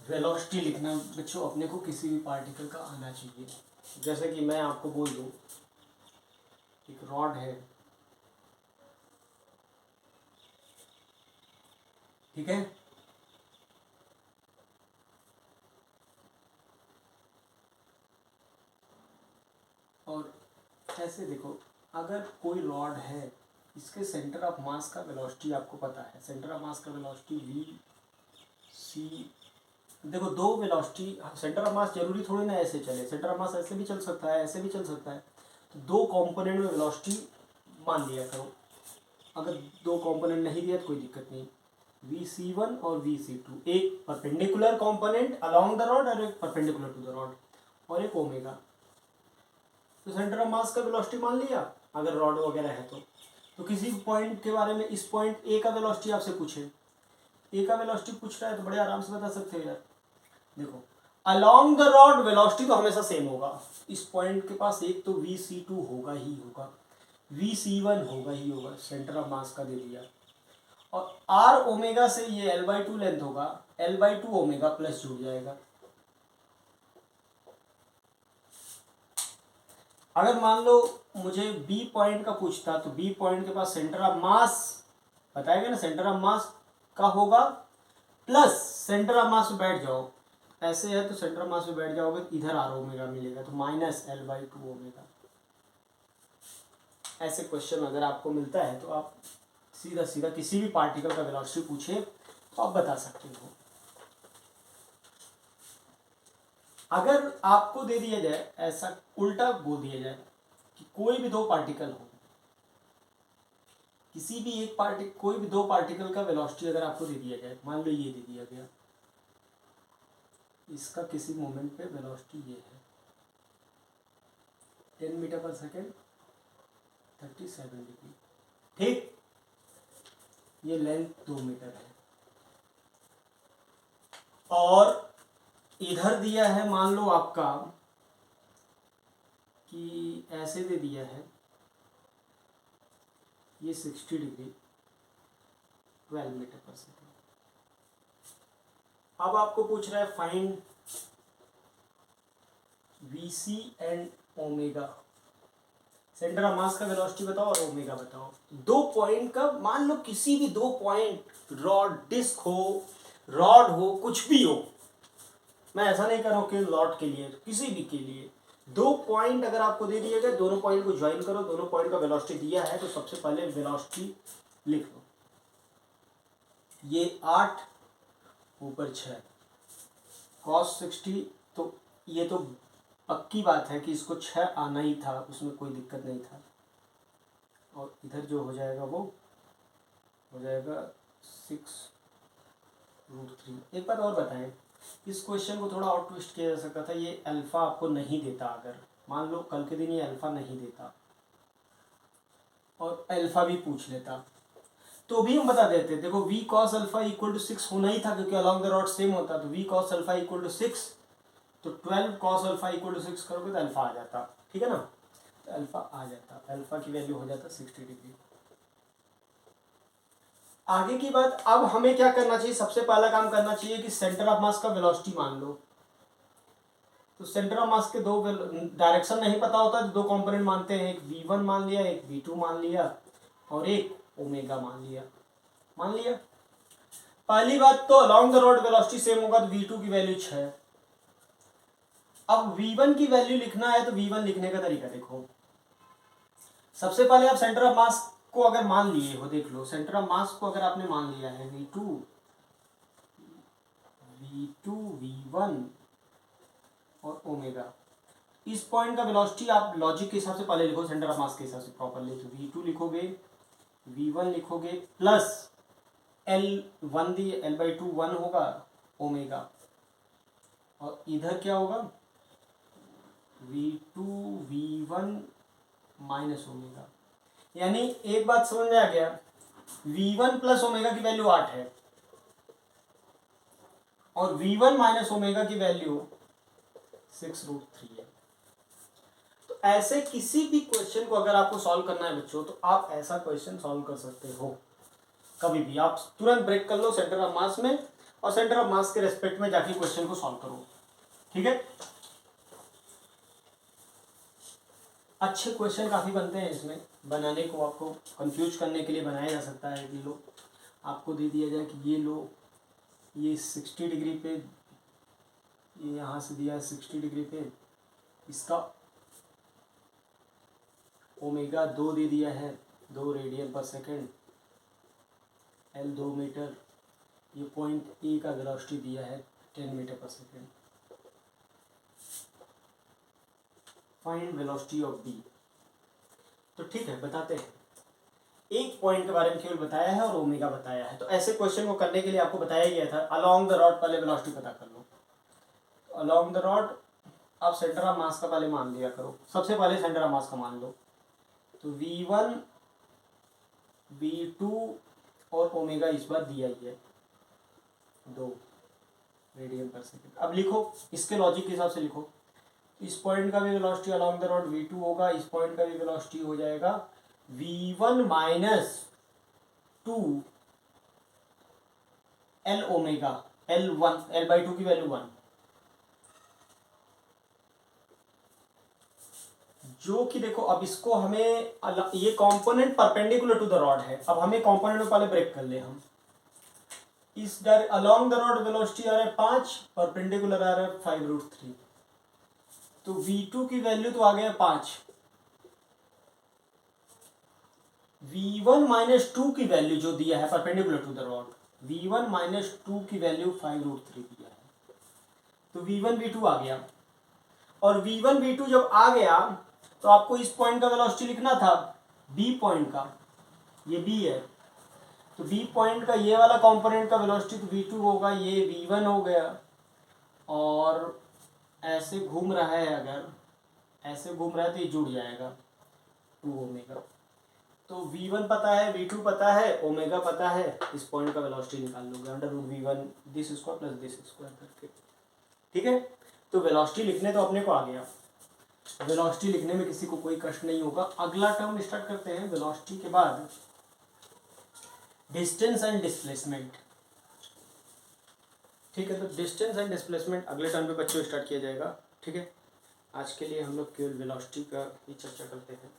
वेलोसिटी लिखना बच्चों अपने को किसी भी पार्टिकल का आना चाहिए। जैसे कि मैं आपको बोल दूं, एक रॉड है, ठीक है, और ऐसे देखो, अगर कोई रॉड है, इसके सेंटर ऑफ मास का वेलोसिटी आपको पता है, सेंटर ऑफ मास का वेलोसिटी वी सी। देखो दो वेलोसिटी, सेंटर ऑफ मास जरूरी थोड़ी ना ऐसे चले, सेंटर ऑफ मास ऐसे भी चल सकता है, ऐसे भी चल सकता है, तो दो कंपोनेंट में वेलोसिटी मान लिया करो। अगर दो कंपोनेंट नहीं दिया तो कोई दिक्कत नहीं, Vc1 और Vc2, एक perpendicular component along the rod और एक परपेंडिकुलर टू द रॉड, और एक ओमेगा। तो सेंटर ऑफ मास का वेलोसिटी मान लिया अगर रॉड वगैरह है तो किसी पॉइंट के बारे में, इस पॉइंट ए का वेलोसिटी आपसे पूछे, ए का वेलोसिटी पूछ रहा है तो बड़े आराम से बता सकते हो यार। देखो अलोंग द रॉड वेलोसिटी तो हमेशा सेम होगा, इस पॉइंट के पास एक तो Vc2 होगा ही होगा, Vc1 होगा ही होगा, सेंटर ऑफ मास का दे दिया, और आर ओमेगा से ये L/2 लेंथ होगा, L/2 ओमेगा प्लस जुड़ जाएगा। अगर मान लो मुझे बी पॉइंट का पूछता तो बी पॉइंट के पास सेंटर ऑफ मास बताएगा ना, सेंटर ऑफ मास का होगा प्लस सेंटर ऑफ मास में बैठ जाओ, ऐसे है तो सेंटर ऑफ मास में बैठ जाओगे तो इधर आर ओमेगा मिलेगा, तो माइनस L/2 ओमेगा। ऐसे क्वेश्चन अगर आपको मिलता है तो आप सीधा सीधा किसी भी पार्टिकल का वेलोसिटी पूछे तो आप बता सकते हो। अगर आपको दे दिया जाए, ऐसा उल्टा बोल दिया जाए कि कोई भी दो पार्टिकल हो, किसी भी एक पार्टिकल, कोई भी दो पार्टिकल का वेलोसिटी अगर आपको दे दिया जाए, मान लो ये दे दिया गया, इसका किसी मोमेंट पे वेलोसिटी ये है 10 मीटर पर सेकेंड 37 डिग्री, ठीक, ये लेंथ 2 मीटर है, और इधर दिया है मान लो आपका कि ऐसे दे दिया है ये 60 डिग्री 12 मीटर पर सेकेंड। अब आपको पूछ रहा है find Vc and omega, centre of मास का वेलोसिटी बताओ और ओमेगा बताओ। दो पॉइंट का, मान लो किसी भी दो पॉइंट, रॉड डिस्क हो, रॉड हो, कुछ भी हो, मैं ऐसा नहीं कर रहा हूं कि रॉड के लिए, किसी भी के लिए दो पॉइंट अगर आपको दे दिए गए, दोनों पॉइंट को ज्वाइन करो, दोनों पॉइंट का वेलोसिटी दिया है, तो सबसे पहले वेलोसिटी लिख लो, ये 8 ऊपर 6 cos 60, तो ये तो पक्की बात है कि इसको 6 आना ही था, उसमें कोई दिक्कत नहीं था, और इधर जो हो जाएगा वो हो जाएगा 6√3। एक बात और बताएं, इस क्वेश्चन को थोड़ा और ट्विस्ट किया जा सकता था, ये अल्फा आपको नहीं देता, अगर मान लो कल के दिन ये अल्फा नहीं देता और अल्फा भी पूछ लेता तो भी हम बता देते, देखो v cos alpha equal to 6 होना ही था क्योंकि अलॉन्ग द रॉड सेम होता, तो v cos alpha equal to 6, तो 12 cos अल्फा इक्वल टू 6 करोगे तो अल्फा आ जाता, ठीक है ना, तो अल्फा आ जाता, अल्फा की वैल्यू हो जाता 60 डिग्री। आगे की बात, अब हमें क्या करना चाहिए, सबसे पहला काम करना चाहिए कि सेंटर ऑफ मास का वेलोसिटी मान लो। तो सेंटर ऑफ मास के दो डायरेक्शन नहीं पता होता तो दो कंपोनेंट मानते हैं, एक v1 मान लिया, एक v2 मान लिया और एक ओमेगा मान लिया। पहली बात तो along the road velocity same होगा तो v2 की वैल्यू 6। अब v1 की वैल्यू लिखना है तो v1 लिखने का तरीका देखो, सबसे पहले आप सेंटर ऑफ मास को अगर मान लिए हो, देख लो सेंटर ऑफ मास को अगर आपने मान लिया है v2 v1 और ओमेगा, इस पॉइंट का वेलोसिटी आप लॉजिक के हिसाब से पहले लिखो, सेंटर ऑफ मास के हिसाब से प्रॉपरली, तो v2 लिखोगे, v1 लिखोगे प्लस L1 दिए, L/2 1 होगा ओमेगा, और इधर क्या होगा v2 v1 माइनस ओमेगा। यानी एक बात समझ में आ गया, v1 प्लस ओमेगा की वैल्यू 8 है और v1 माइनस ओमेगा की वैल्यू 6√3 है। तो ऐसे किसी भी क्वेश्चन को अगर आपको सॉल्व करना है बच्चों, तो आप ऐसा क्वेश्चन सॉल्व कर सकते हो कभी भी, आप तुरंत ब्रेक कर लो सेंटर ऑफ मास में और सेंटर ऑफ मास के रेस्पेक्ट में जाके क्वेश्चन को सॉल्व करो, ठीक है। अच्छे क्वेश्चन काफ़ी बनते हैं इसमें, बनाने को आपको कंफ्यूज करने के लिए बनाया जा सकता है कि लो आपको दे दिया जाए कि ये लो ये 60 डिग्री पे, ये यहाँ से दिया है 60 डिग्री पे, इसका ओमेगा 2 दे दिया है 2 radian per second, L 2 metre, ये पॉइंट ए का वेलोसिटी दिया है 10 मीटर पर second, find velocity of B. तो ठीक है, बताते हैं, एक पॉइंट के बारे में केवल बताया है और ओमेगा बताया है, तो ऐसे क्वेश्चन को करने के लिए आपको बताया गया था अलोंग द रॉड पहले वेलोसिटी पता कर लो। अलोंग द रॉड आप सेंटर ऑफ मास का पहले मान लिया करो, सबसे पहले सेंटर ऑफ मास का मान लो, तो v1 v2 और ओमेगा इस बार दिया ही है 2 रेडियन पर सेकेंड। अब लिखो इसके लॉजिक के हिसाब से लिखो, इस पॉइंट का भी velocity along the rod v2 होगा, इस पॉइंट का भी वेलोसिटी हो जाएगा v1 माइनस 2 L ओमेगा, L1 L/2 की वैल्यू 1, जो कि देखो अब इसको हमें, ये component perpendicular to the rod है, अब हमें कंपोनेंट को पहले ब्रेक कर ले हम, इस अलोंग द रॉड वेलोसिटी आ रहा है 5, परपेंडिकुलर आ रहा है 5√3, तो v2 की वैल्यू तो आ गया 5, v1 माइनस 2 की वैल्यू जो दिया है perpendicular to the rod, v1 माइनस 2 की वैल्यू 5√3 दिया है, तो v1 v2 आ गया, और v1 v2 जब आ गया तो आपको इस पॉइंट का वेलोसिटी लिखना था b पॉइंट का, ये b है, तो b पॉइंट का ये वाला कंपोनेंट का वेलोसिटी तो v2 होगा, ये v1 हो गया, और ऐसे घूम रहा है, अगर ऐसे घूम रहा है तो ये जुड़ जाएगा 2 ओमेगा, तो v1 पता है, v2 पता है, ओमेगा पता है, इस पॉइंट का वेलोसिटी निकाल लोगे √v1 this square plus this square करके, ठीक है। तो वेलोसिटी लिखने तो अपने को आ गया, वेलोसिटी लिखने में किसी को कोई कष्ट नहीं होगा। अगला टर्म स्टार्ट करते हैं, वेलोसिटी के बाद डिस्टेंस एंड डिस्प्लेसमेंट, ठीक है। तो डिस्टेंस एंड डिस्प्लेसमेंट अगले टर्म पे बच्चों स्टार्ट किया जाएगा, ठीक है। आज के लिए हम लोग केवल वेलोसिटी का ही चर्चा करते हैं।